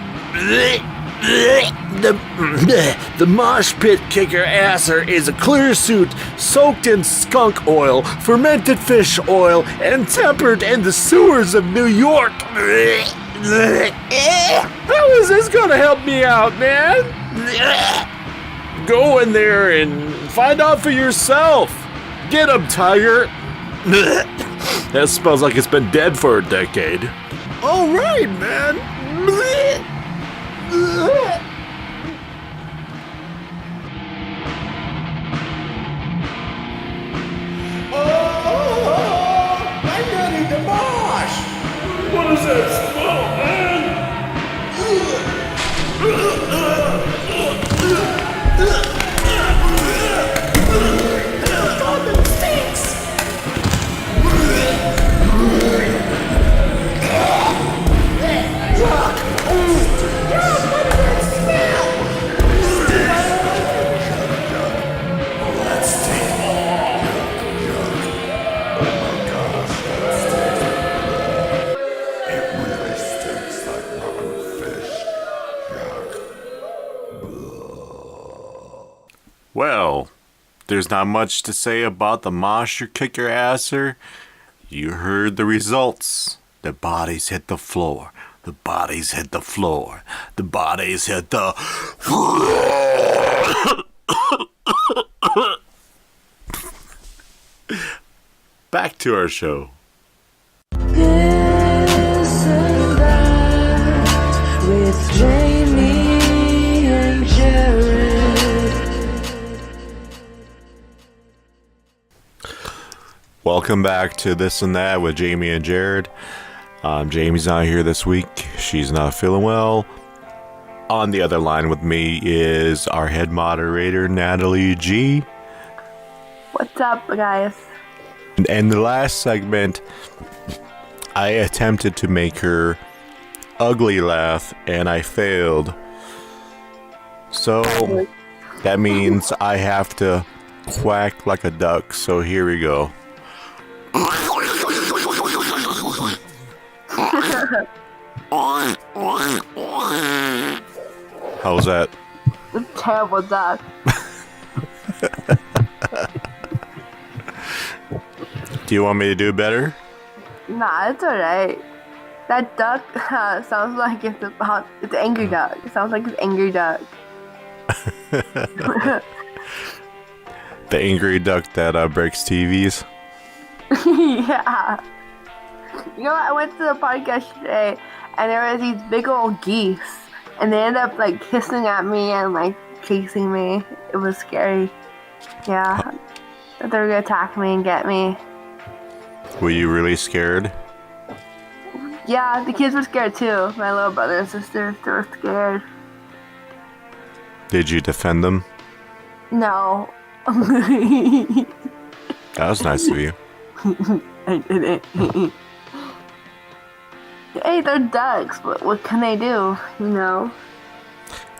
[SPEAKER 4] The Mosh Pit Kicker Asser is a clear suit soaked in skunk oil, fermented fish oil, and tempered in the sewers of New York.
[SPEAKER 1] How is this gonna help me out, man?
[SPEAKER 4] Go in there and find out for yourself. Get him, Tiger. That smells like it's been dead for a decade.
[SPEAKER 1] All right, man. I'm ready to mosh. What is that smell, man?
[SPEAKER 4] Well, there's not much to say about the Mosh Kicker Asser. You heard the results. The bodies hit the floor. The bodies hit the floor. The bodies hit the Back to our show.
[SPEAKER 3] This and that with Jaimie and Jared.
[SPEAKER 4] Welcome back to This and That with Jaimie and Jared. Jamie's not here this week. She's not feeling well. On the other line with me is our head moderator, Natalie G.
[SPEAKER 7] What's up, guys?
[SPEAKER 4] In the last segment, I attempted to make her ugly laugh, and I failed. So, that means I have to quack like a duck. So here we go. How's that?
[SPEAKER 7] Terrible duck.
[SPEAKER 4] Do you want me to do better?
[SPEAKER 7] Nah, it's alright. That duck sounds like it's an angry duck. It sounds like an angry duck.
[SPEAKER 4] The angry duck that breaks TVs?
[SPEAKER 7] Yeah. You know what? I went to the park yesterday and there was these big old geese and they ended up like hissing at me and like chasing me. It was scary. Yeah. That they were gonna attack me and get me.
[SPEAKER 4] Were you really scared?
[SPEAKER 7] Yeah, the kids were scared too. My little brother and sister, they were scared.
[SPEAKER 4] Did you defend them?
[SPEAKER 7] No.
[SPEAKER 4] That was nice of you.
[SPEAKER 7] I didn't. Hey, they're ducks. What can they do? You know?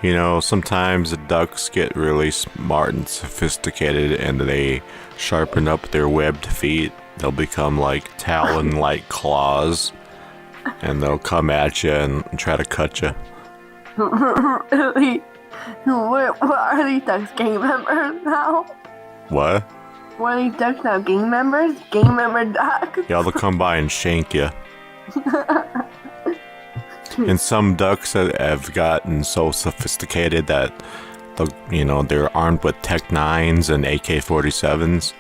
[SPEAKER 4] You know, sometimes the ducks get really smart and sophisticated and they sharpen up their webbed feet. They'll become like talon-like claws and they'll come at you and try to cut you.
[SPEAKER 7] Really? What are these ducks, gang members now?
[SPEAKER 4] What?
[SPEAKER 7] What are these ducks now, gang members? Gang member ducks?
[SPEAKER 4] Yeah, they'll come by and shank you. And some ducks have gotten so sophisticated that they're armed with Tech 9s and AK-47s.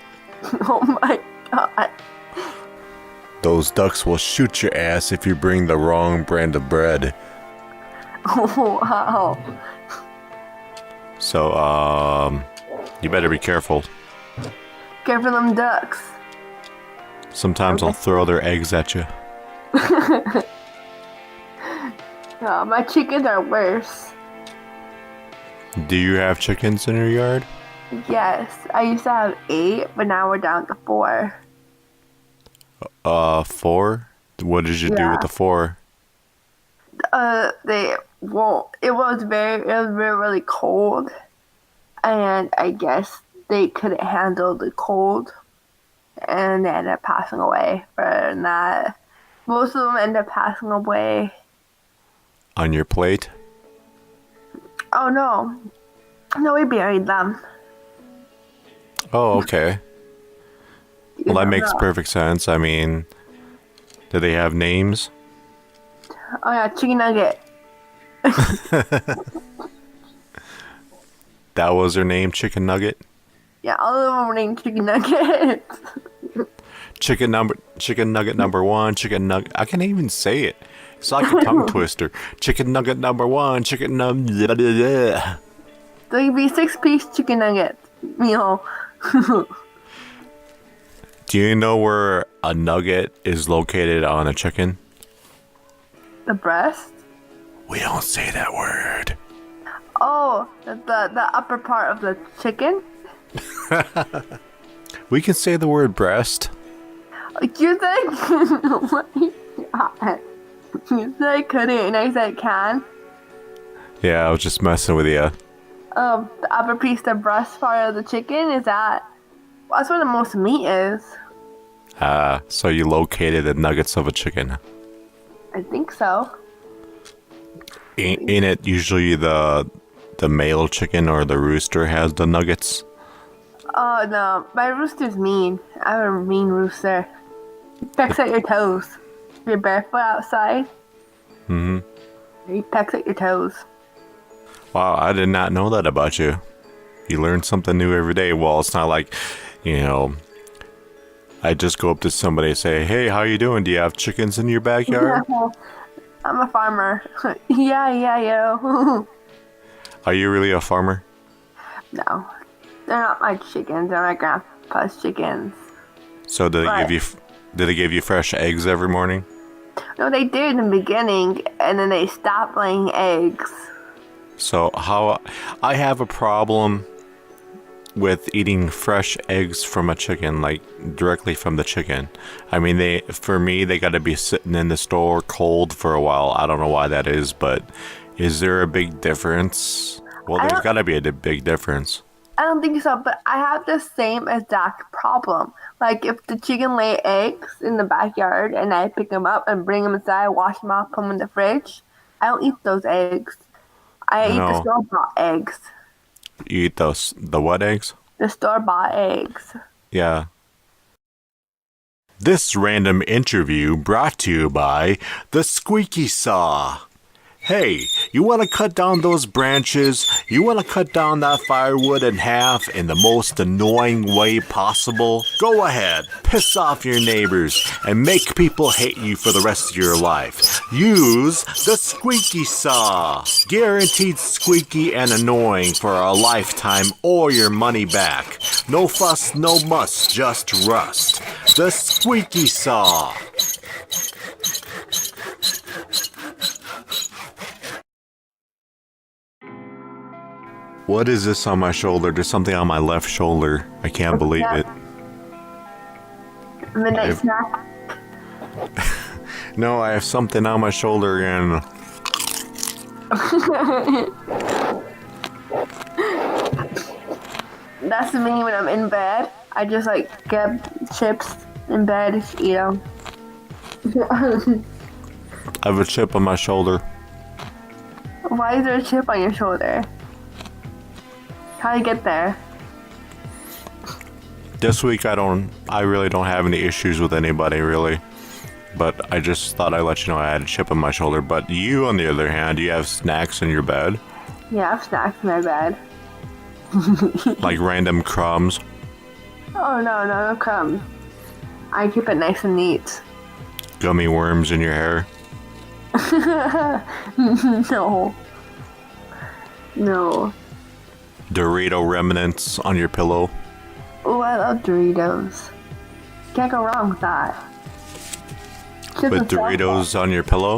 [SPEAKER 7] Oh my god.
[SPEAKER 4] Those ducks will shoot your ass if you bring the wrong brand of bread.
[SPEAKER 7] Oh, wow.
[SPEAKER 4] So, you better be careful.
[SPEAKER 7] Careful them ducks.
[SPEAKER 4] Sometimes they'll throw their eggs at you.
[SPEAKER 7] No, my chickens are worse.
[SPEAKER 4] Do you have chickens in your yard?
[SPEAKER 7] Yes, I used to have 8, but now we're down to 4.
[SPEAKER 4] 4? What did you do with the 4?
[SPEAKER 7] It was really cold, and I guess they couldn't handle the cold, and they ended up passing away from that. Most of them ended up passing away.
[SPEAKER 4] On your plate?
[SPEAKER 7] Oh no, we buried them.
[SPEAKER 4] Oh, okay. Well, that makes perfect sense. I mean, do they have names?
[SPEAKER 7] Oh yeah, chicken nugget.
[SPEAKER 4] That was their name, Chicken Nugget?
[SPEAKER 7] Yeah, all of them were named chicken nuggets.
[SPEAKER 4] Chicken nugget number 1, chicken nugget. I can't even say it. It's like a tongue twister. Chicken nugget number 1, chicken nugget.
[SPEAKER 7] There'd be 6-piece chicken nugget meal.
[SPEAKER 4] Do you know where a nugget is located on a chicken?
[SPEAKER 7] The breast?
[SPEAKER 4] We don't say that word.
[SPEAKER 7] Oh, the upper part of the chicken?
[SPEAKER 4] We can say the word breast.
[SPEAKER 7] You said oh my God. You said I couldn't and I said can.
[SPEAKER 4] Yeah, I was just messing with you.
[SPEAKER 7] The upper piece, the breast part of the chicken, that's where the most meat is.
[SPEAKER 4] So you located the nuggets of a chicken.
[SPEAKER 7] I think so.
[SPEAKER 4] Ain't it usually the male chicken or the rooster has the nuggets?
[SPEAKER 7] Oh no, my rooster's mean. I have a mean rooster. He pecks at your toes. If you're barefoot outside. He pecks at your toes.
[SPEAKER 4] Wow, I did not know that about you. You learn something new every day. Well, it's not like, I just go up to somebody and say, hey, how you doing? Do you have chickens in your backyard?
[SPEAKER 7] I'm a farmer. Yeah, yo.
[SPEAKER 4] Are you really a farmer?
[SPEAKER 7] No, they're not my chickens. They're my grandpa's chickens.
[SPEAKER 4] So did they give you fresh eggs every morning?
[SPEAKER 7] No, they did in the beginning, and then they stopped laying eggs.
[SPEAKER 4] So I have a problem with eating fresh eggs from a chicken, like directly from the chicken. I mean, they got to be sitting in the store cold for a while. I don't know why that is, but is there a big difference? Well, there's got to be a big difference.
[SPEAKER 7] I don't think so, but I have the same exact problem. Like, if the chicken lay eggs in the backyard and I pick them up and bring them inside, wash them off, put them in the fridge, I don't eat those eggs. I eat the store-bought eggs.
[SPEAKER 4] You eat the what eggs?
[SPEAKER 7] The store-bought eggs.
[SPEAKER 4] Yeah. This random interview brought to you by the Squeaky Saw. Hey, you want to cut down those branches? You want to cut down that firewood in half in the most annoying way possible? Go ahead, piss off your neighbors and make people hate you for the rest of your life. Use the Squeaky Saw. Guaranteed squeaky and annoying for a lifetime or your money back. No fuss, no muss, just rust. The Squeaky Saw. What is this on my shoulder? There's something on my left shoulder. I can't believe it.
[SPEAKER 7] Midnight snack.
[SPEAKER 4] No, I have something on my shoulder again.
[SPEAKER 7] That's me when I'm in bed. I just like get chips in bed, eat them.
[SPEAKER 4] I have a chip on my shoulder.
[SPEAKER 7] Why is there a chip on your shoulder? How do you get there?
[SPEAKER 4] This week I really don't have any issues with anybody really. But I just thought I'd let you know I had a chip on my shoulder. But you, on the other hand, you have snacks in your bed?
[SPEAKER 7] Yeah, I have snacks in my bed.
[SPEAKER 4] Like random crumbs?
[SPEAKER 7] Oh no crumbs. I keep it nice and neat.
[SPEAKER 4] Gummy worms in your hair?
[SPEAKER 7] No.
[SPEAKER 4] Dorito remnants on your pillow?
[SPEAKER 7] Oh, I love Doritos. Can't go wrong with that. Chips
[SPEAKER 4] With
[SPEAKER 7] and salsa.
[SPEAKER 4] Doritos on your pillow?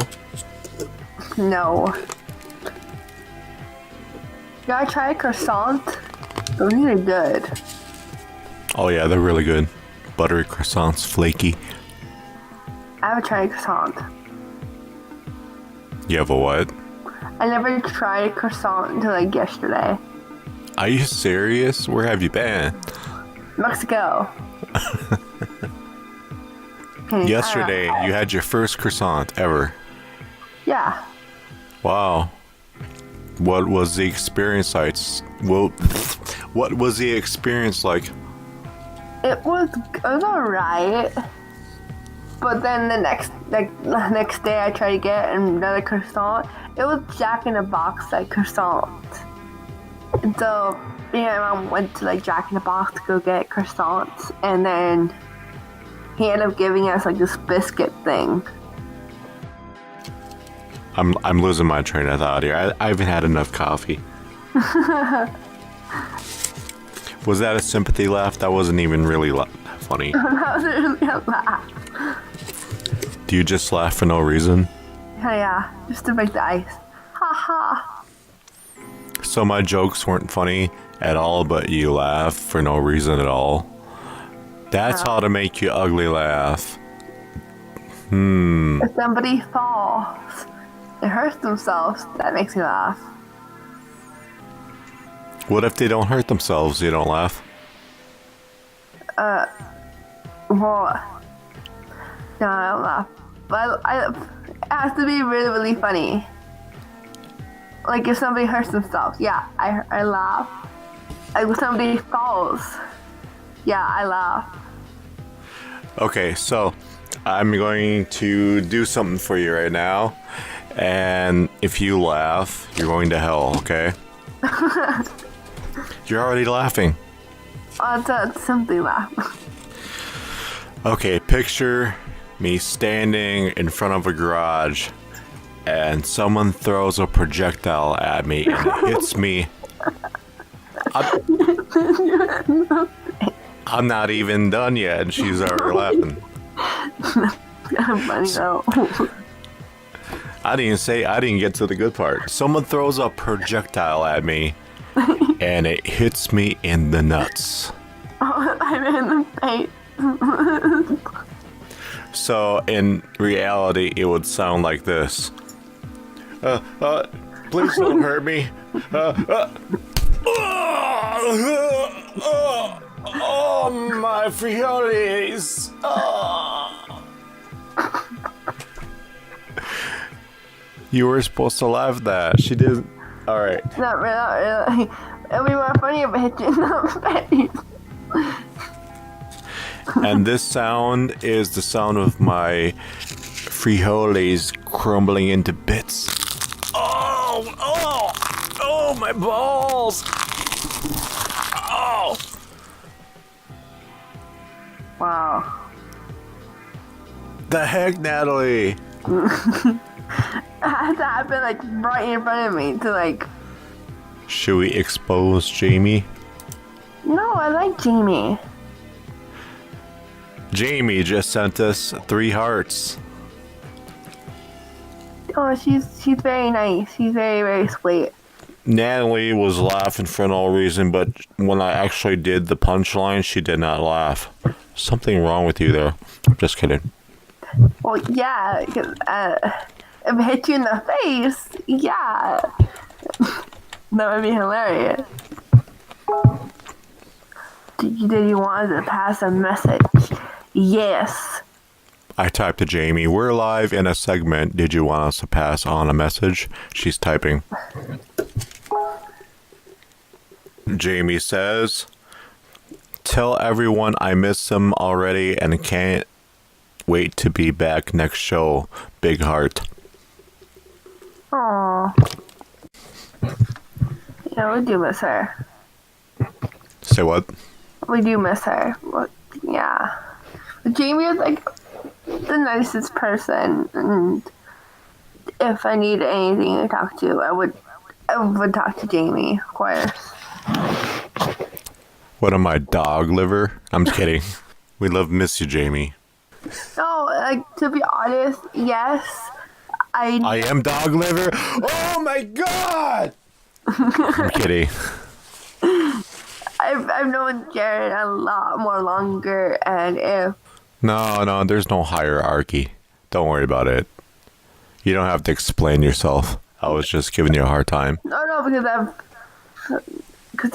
[SPEAKER 7] No. You gotta try a croissant. Those are good.
[SPEAKER 4] Oh yeah, they're really good. Buttery croissants, flaky.
[SPEAKER 7] I haven't tried a croissant.
[SPEAKER 4] You have a what?
[SPEAKER 7] I never tried a croissant until like yesterday.
[SPEAKER 4] Are you serious? Where have you been?
[SPEAKER 7] Mexico. Okay,
[SPEAKER 4] Yesterday, you had your first croissant ever.
[SPEAKER 7] Yeah.
[SPEAKER 4] Wow. What was the experience like? Well, what was the experience like?
[SPEAKER 7] It was alright. But then the next day I tried to get another croissant. It was Jack in the Box like croissant. And so me and my mom went to like Jack in the Box to go get croissants, and then he ended up giving us like this biscuit thing.
[SPEAKER 4] I'm losing my train of thought here. I haven't had enough coffee. Was that a sympathy laugh? That wasn't even really funny.
[SPEAKER 7] That was really a laugh.
[SPEAKER 4] Do you just laugh for no reason?
[SPEAKER 7] Yeah, just to break the ice. Ha ha.
[SPEAKER 4] So my jokes weren't funny at all, but you laugh for no reason at all. That's how to make you ugly laugh.
[SPEAKER 7] If somebody falls and hurts themselves, that makes me laugh.
[SPEAKER 4] What if they don't hurt themselves? You don't laugh?
[SPEAKER 7] Well, no, I don't laugh. But it has to be really, really funny. Like if somebody hurts themselves, yeah, I laugh. Like if somebody falls, yeah, I laugh.
[SPEAKER 4] Okay, so I'm going to do something for you right now. And if you laugh, you're going to hell, okay? You're already laughing.
[SPEAKER 7] It's a simply laugh.
[SPEAKER 4] Okay, picture me standing in front of a garage and someone throws a projectile at me and it hits me. I'm not even done yet and she's already laughing.
[SPEAKER 7] Funny though.
[SPEAKER 4] I didn't get to the good part. Someone throws a projectile at me and it hits me in the nuts.
[SPEAKER 7] I'm in the face.
[SPEAKER 4] So in reality, it would sound like this. Please don't hurt me. Oh, my frijoles. You were supposed to laugh that. She didn't. All right.
[SPEAKER 7] Not really. It'll be more funny if I hit you in the face.
[SPEAKER 4] And this sound is the sound of my frijoles crumbling into bits. Oh, my balls. Oh.
[SPEAKER 7] Wow.
[SPEAKER 4] The heck, Natalie?
[SPEAKER 7] It has to happen like right in front of me to like.
[SPEAKER 4] Should we expose Jaimie?
[SPEAKER 7] No, I like Jaimie.
[SPEAKER 4] Jaimie just sent us 3 hearts.
[SPEAKER 7] Oh, she's very nice. She's very, very sweet.
[SPEAKER 4] Natalie was laughing for no reason, but when I actually did the punchline, she did not laugh. Something wrong with you there. I'm just kidding.
[SPEAKER 7] Well, yeah, because if it hit you in the face, yeah. That would be hilarious. Did you want to pass a message? Yes.
[SPEAKER 4] I typed to Jaimie, we're live in a segment. Did you want us to pass on a message? She's typing. Jaimie says, tell everyone I miss them already and can't wait to be back next show. Big heart.
[SPEAKER 7] Aww. Yeah, we do miss her.
[SPEAKER 4] Say what?
[SPEAKER 7] We do miss her. Well, yeah. But Jaimie is like the nicest person, and if I need anything to talk to, I would talk to Jaimie, of course.
[SPEAKER 4] What am I, dog liver? I'm just kidding. We love miss you, Jaimie.
[SPEAKER 7] No, like, to be honest, yes.
[SPEAKER 4] I am dog liver. Oh my god! I'm kidding.
[SPEAKER 7] I've known Jared a lot more longer, and if
[SPEAKER 4] No, there's no hierarchy. Don't worry about it. You don't have to explain yourself. I was just giving you a hard time.
[SPEAKER 7] no, because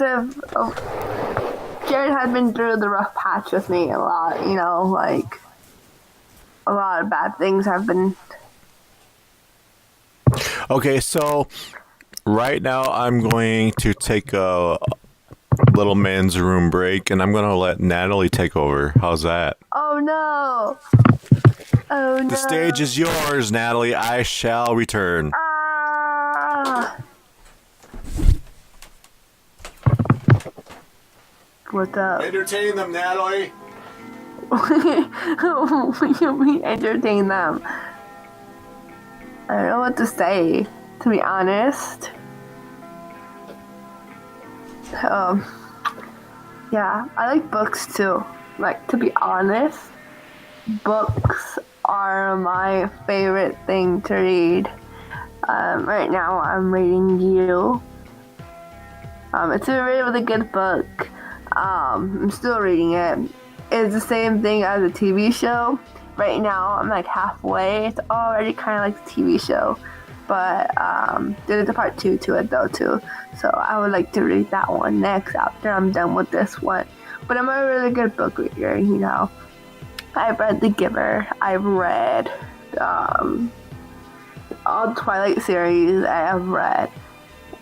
[SPEAKER 7] Jared had been through the rough patch with me a lot. You know, like a lot of bad things have been.
[SPEAKER 4] Okay, so right now I'm going to take a little man's room break, and I'm going to let Natalie take over. How's that?
[SPEAKER 7] Oh no! Oh no!
[SPEAKER 4] The stage is yours, Natalie. I shall return.
[SPEAKER 7] Ah! What's up?
[SPEAKER 4] Entertain them, Natalie.
[SPEAKER 7] What do you mean entertain them? I don't know what to say, to be honest. Yeah, I like books too. Like, to be honest, books are my favorite thing to read. Right now I'm reading You. It's a really good book. I'm still reading it. It's the same thing as a TV show. Right now I'm like halfway. It's already kind of like the TV show. But there's a part 2 to it though too. So I would like to read that one next after I'm done with this one. But I'm a really good book reader, you know. I've read The Giver. I've read all Twilight series. I have read.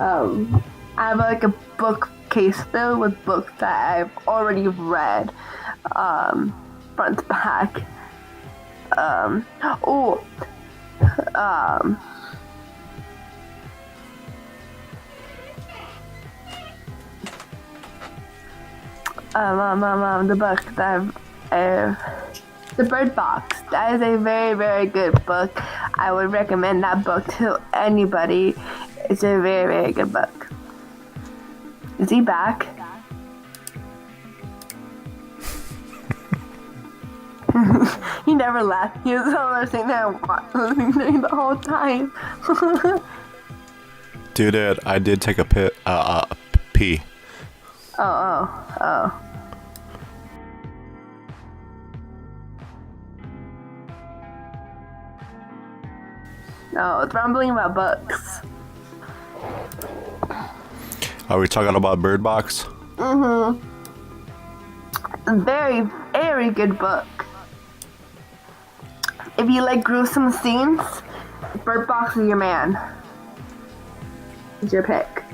[SPEAKER 7] I have like a bookcase filled with books that I've already read, front to back. The book that The Bird Box. That is a very, very good book. I would recommend that book to anybody. It's a very, very good book. Is he back? He never left. He was over sitting there listening the whole time.
[SPEAKER 4] Dude, I did take a pee.
[SPEAKER 7] Oh. No, it's rambling about books.
[SPEAKER 4] Are we talking about Bird Box?
[SPEAKER 7] Mm-hmm. Very, very good book. If you like gruesome scenes, Bird Box is your man. It's your pick.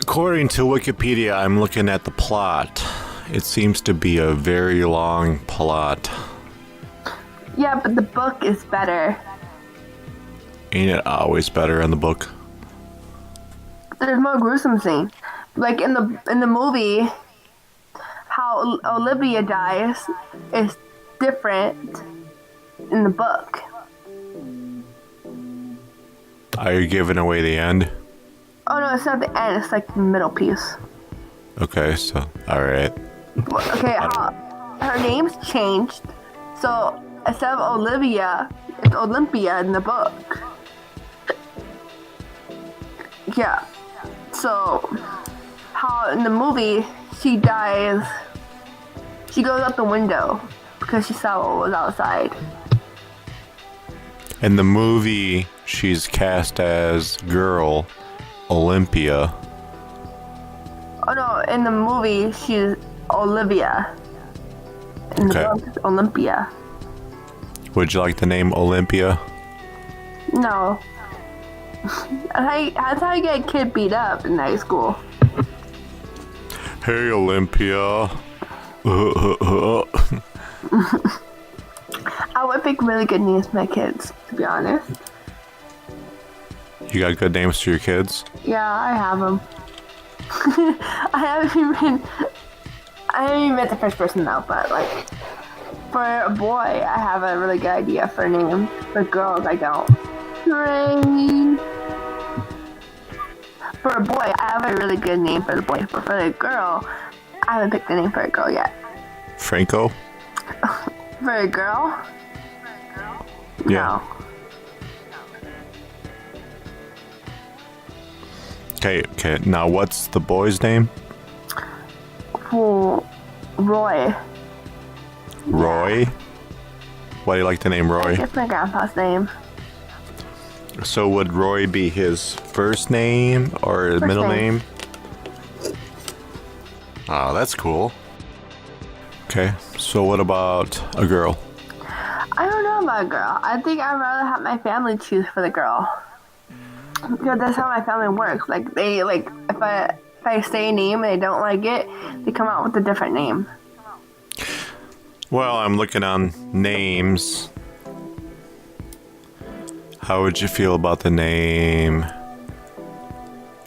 [SPEAKER 4] According to Wikipedia, I'm looking at the plot. It seems to be a very long plot.
[SPEAKER 7] Yeah, but the book is better.
[SPEAKER 4] Ain't it always better in the book?
[SPEAKER 7] There's more gruesome scenes. Like in the movie, how Olivia dies is different in the book.
[SPEAKER 4] Are you giving away the end?
[SPEAKER 7] Oh no, it's not the end. It's like the middle piece.
[SPEAKER 4] Okay, so alright.
[SPEAKER 7] Okay, her name's changed. So instead of Olivia, it's Olympia in the book. Yeah. So, how in the movie she dies, she goes out the window because she saw what was outside.
[SPEAKER 4] In the movie, she's cast as girl Olympia.
[SPEAKER 7] Oh no, in the movie she's Olivia. In the book, it's Olympia.
[SPEAKER 4] Would you like the name Olympia?
[SPEAKER 7] No. That's how you get a kid beat up in high school.
[SPEAKER 4] Hey, Olympia.
[SPEAKER 7] I would pick really good names for my kids, to be honest.
[SPEAKER 4] You got good names for your kids?
[SPEAKER 7] Yeah, I have them. I haven't even met the first person though, but like for a boy, I have a really good idea for a name. For girls, I don't. Rain. For a boy, I have a really good name for the boy, but for the girl, I haven't picked a name for a girl yet.
[SPEAKER 4] Franco?
[SPEAKER 7] For a girl?
[SPEAKER 4] Yeah.
[SPEAKER 7] No.
[SPEAKER 4] Okay. Now, what's the boy's name?
[SPEAKER 7] Well, Roy.
[SPEAKER 4] Roy? Why do you like the name Roy?
[SPEAKER 7] It's my grandpa's name.
[SPEAKER 4] So would Roy be his first name or his middle name? Oh, that's cool. Okay, so what about a girl?
[SPEAKER 7] I don't know about a girl. I think I'd rather have my family choose for the girl. Because that's how my family works. Like if I say a name and they don't like it, they come out with a different name.
[SPEAKER 4] Well, I'm looking on names. How would you feel about the name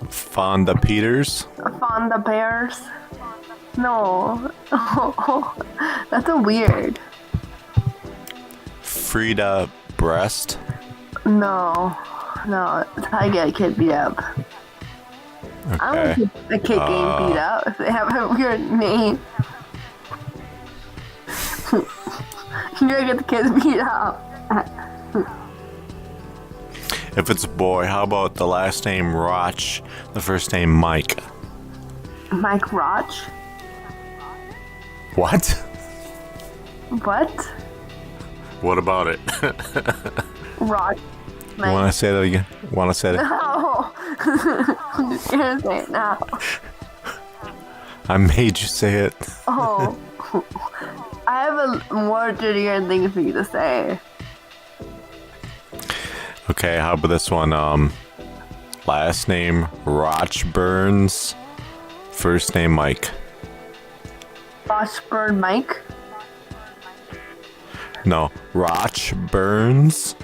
[SPEAKER 4] Fonda Peters?
[SPEAKER 7] Fonda Bears? No. That's a weird.
[SPEAKER 4] Frida Breast?
[SPEAKER 7] No. That's how you get a kid beat up. I don't
[SPEAKER 4] Okay.
[SPEAKER 7] want a kid getting beat up if they have a weird name. You're gonna get the kids beat up.
[SPEAKER 4] If it's a boy, how about the last name Roch, the first name Mike?
[SPEAKER 7] Mike Roch?
[SPEAKER 4] What?
[SPEAKER 7] What?
[SPEAKER 4] What about it?
[SPEAKER 7] Roch.
[SPEAKER 4] You want to say that again? Want to say it?
[SPEAKER 7] No. I'm just gonna say it now.
[SPEAKER 4] I made you say it.
[SPEAKER 7] Oh. I have a more dirtier thing for you to say.
[SPEAKER 4] Okay, how about this one? Last name Roch Burns, first name Mike.
[SPEAKER 7] Washburn Mike?
[SPEAKER 4] No, Roch Burns,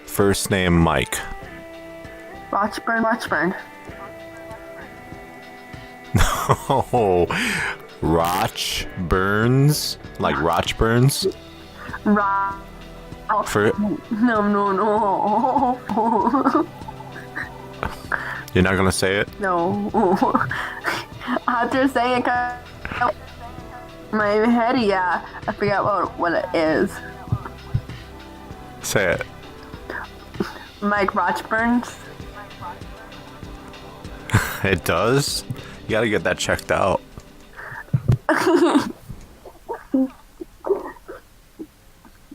[SPEAKER 4] first name Mike.
[SPEAKER 7] Washburn.
[SPEAKER 4] Oh, Roch Burns, like Roch Burns. For
[SPEAKER 7] No.
[SPEAKER 4] you're not gonna say it?
[SPEAKER 7] No. After saying it, my head, yeah, I forgot what it is.
[SPEAKER 4] Say it.
[SPEAKER 7] Mike Rochburns.
[SPEAKER 4] It does? You gotta get that checked out.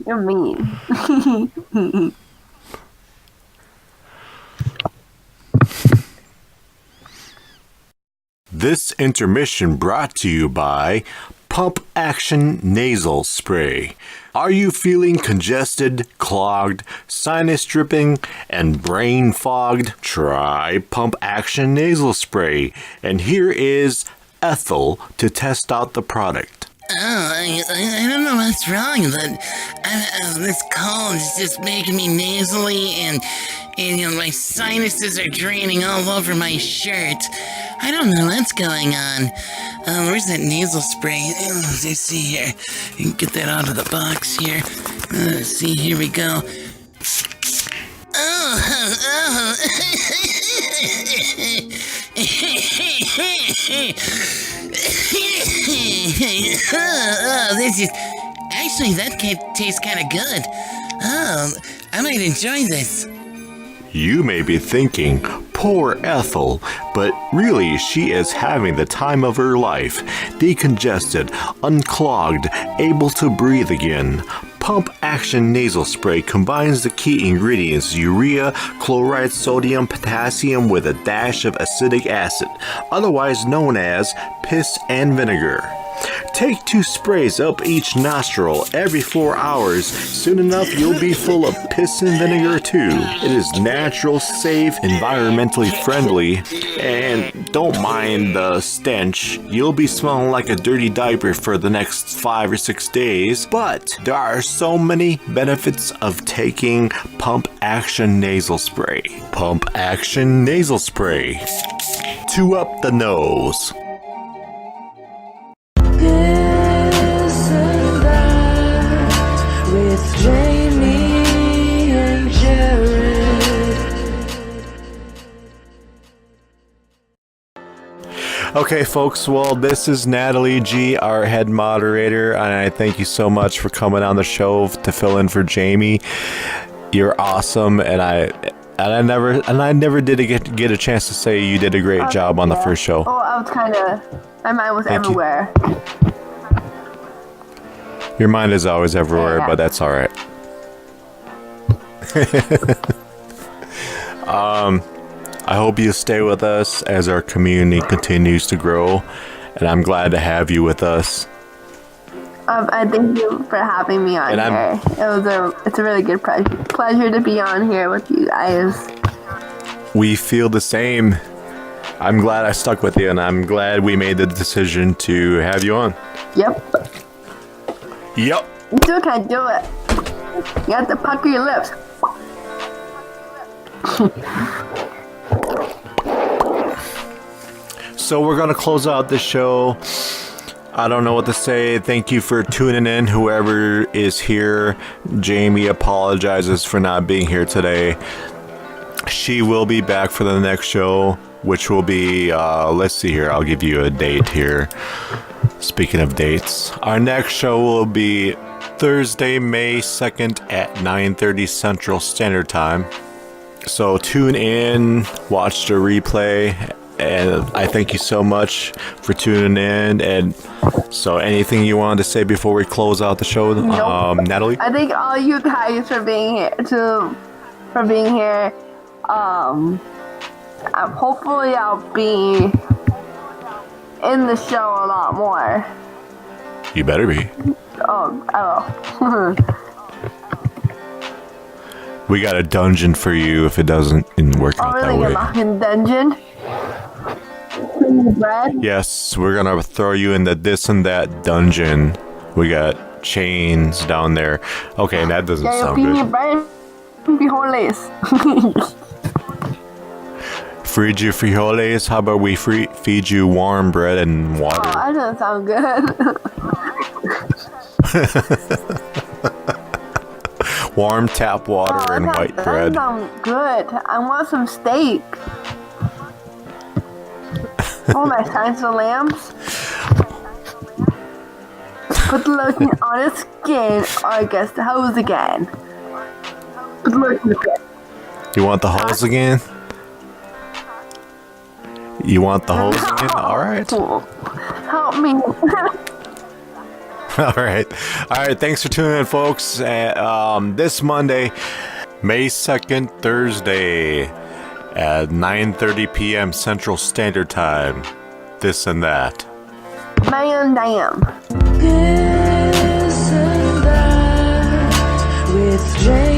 [SPEAKER 7] You're mean.
[SPEAKER 4] This intermission brought to you by Pump Action Nasal Spray. Are you feeling congested, clogged, sinus dripping, and brain fogged? Try Pump Action Nasal Spray. And here is Ethel to test out the product.
[SPEAKER 5] I don't know what's wrong, but this cold is just making me nasally, and you know, my sinuses are draining all over my shirt. I don't know what's going on. Where's that nasal spray? Let's see here. You can get that out of the box here. Let's see, here we go. This is actually, that tastes kind of good. I might enjoy this.
[SPEAKER 4] You may be thinking, Poor Ethel, but really she is having the time of her life. Decongested, unclogged, able to breathe again. Pump Action Nasal Spray combines the key ingredients urea, chloride, sodium, potassium with a dash of acetic acid, otherwise known as piss and vinegar. Take 2 sprays up each nostril every 4 hours. Soon enough, you'll be full of piss and vinegar too. It is natural, safe, environmentally friendly, and don't mind the stench. You'll be smelling like a dirty diaper for the next 5 or 6 days, but there are so many benefits of taking Pump Action Nasal Spray. Pump Action Nasal Spray. 2 up the nose.
[SPEAKER 3] This and that with Jaimie and Jared.
[SPEAKER 4] Okay, folks, well, this is Natalie G, our head moderator, and I thank you so much for coming on the show to fill in for Jaimie. You're awesome, and I never did get a chance to say you did a great job on the first show.
[SPEAKER 8] Oh, I was kind of, my mind was
[SPEAKER 4] Thank you.
[SPEAKER 8] everywhere.
[SPEAKER 4] Your mind is always everywhere,
[SPEAKER 8] Yeah.
[SPEAKER 4] but that's all right. I hope you stay with us as our community continues to grow, and I'm glad to have you with us.
[SPEAKER 8] I thank you for having me on
[SPEAKER 4] And
[SPEAKER 8] here. It's a really good pleasure to be on here with you guys.
[SPEAKER 4] We feel the same. I'm glad I stuck with you, and I'm glad we made the decision to have you on.
[SPEAKER 8] Yep.
[SPEAKER 4] Yep.
[SPEAKER 8] You still can't do it. You have to pucker your lips.
[SPEAKER 4] So we're going to close out the show. I don't know what to say. Thank you for tuning in, whoever is here. Jaimie apologizes for not being here today. She will be back for the next show, which will be, let's see here. I'll give you a date here. Speaking of dates, our next show will be Thursday, May 2nd at 9:30 Central Standard Time. So tune in, watch the replay, and I thank you so much for tuning in. And so anything you wanted to say before we close out the show,
[SPEAKER 8] Nope.
[SPEAKER 4] Natalie?
[SPEAKER 8] I thank all you guys for being here. Hopefully I'll be in the show a lot more.
[SPEAKER 4] You better be.
[SPEAKER 8] Oh, I will.
[SPEAKER 4] We got a dungeon for you if it doesn't work
[SPEAKER 8] Oh,
[SPEAKER 4] out that
[SPEAKER 8] really?
[SPEAKER 4] way.
[SPEAKER 8] A locking dungeon? Bread?
[SPEAKER 4] Yes, we're gonna throw you in the this and that dungeon. We got chains down there. Okay, that doesn't
[SPEAKER 8] Yeah,
[SPEAKER 4] sound
[SPEAKER 8] feed me
[SPEAKER 4] good.
[SPEAKER 8] bread and frijoles.
[SPEAKER 4] Feed you frijoles? How about we feed you warm bread and
[SPEAKER 8] Oh,
[SPEAKER 4] water?
[SPEAKER 8] that doesn't sound good.
[SPEAKER 4] Warm tap water and white bread.
[SPEAKER 8] That sounds good. I want some steak. Oh, my science of lambs. Put the lotion on its skin, or I guess the hose again. Put the lotion again.
[SPEAKER 4] You want the hose again? You want the hose again? All right.
[SPEAKER 8] Help me.
[SPEAKER 4] All right. Thanks for tuning in, folks. This Monday, May 2nd, Thursday at 9:30 p.m. Central Standard Time. This and that.
[SPEAKER 8] Man, damn.
[SPEAKER 3] This and that with Jaimie.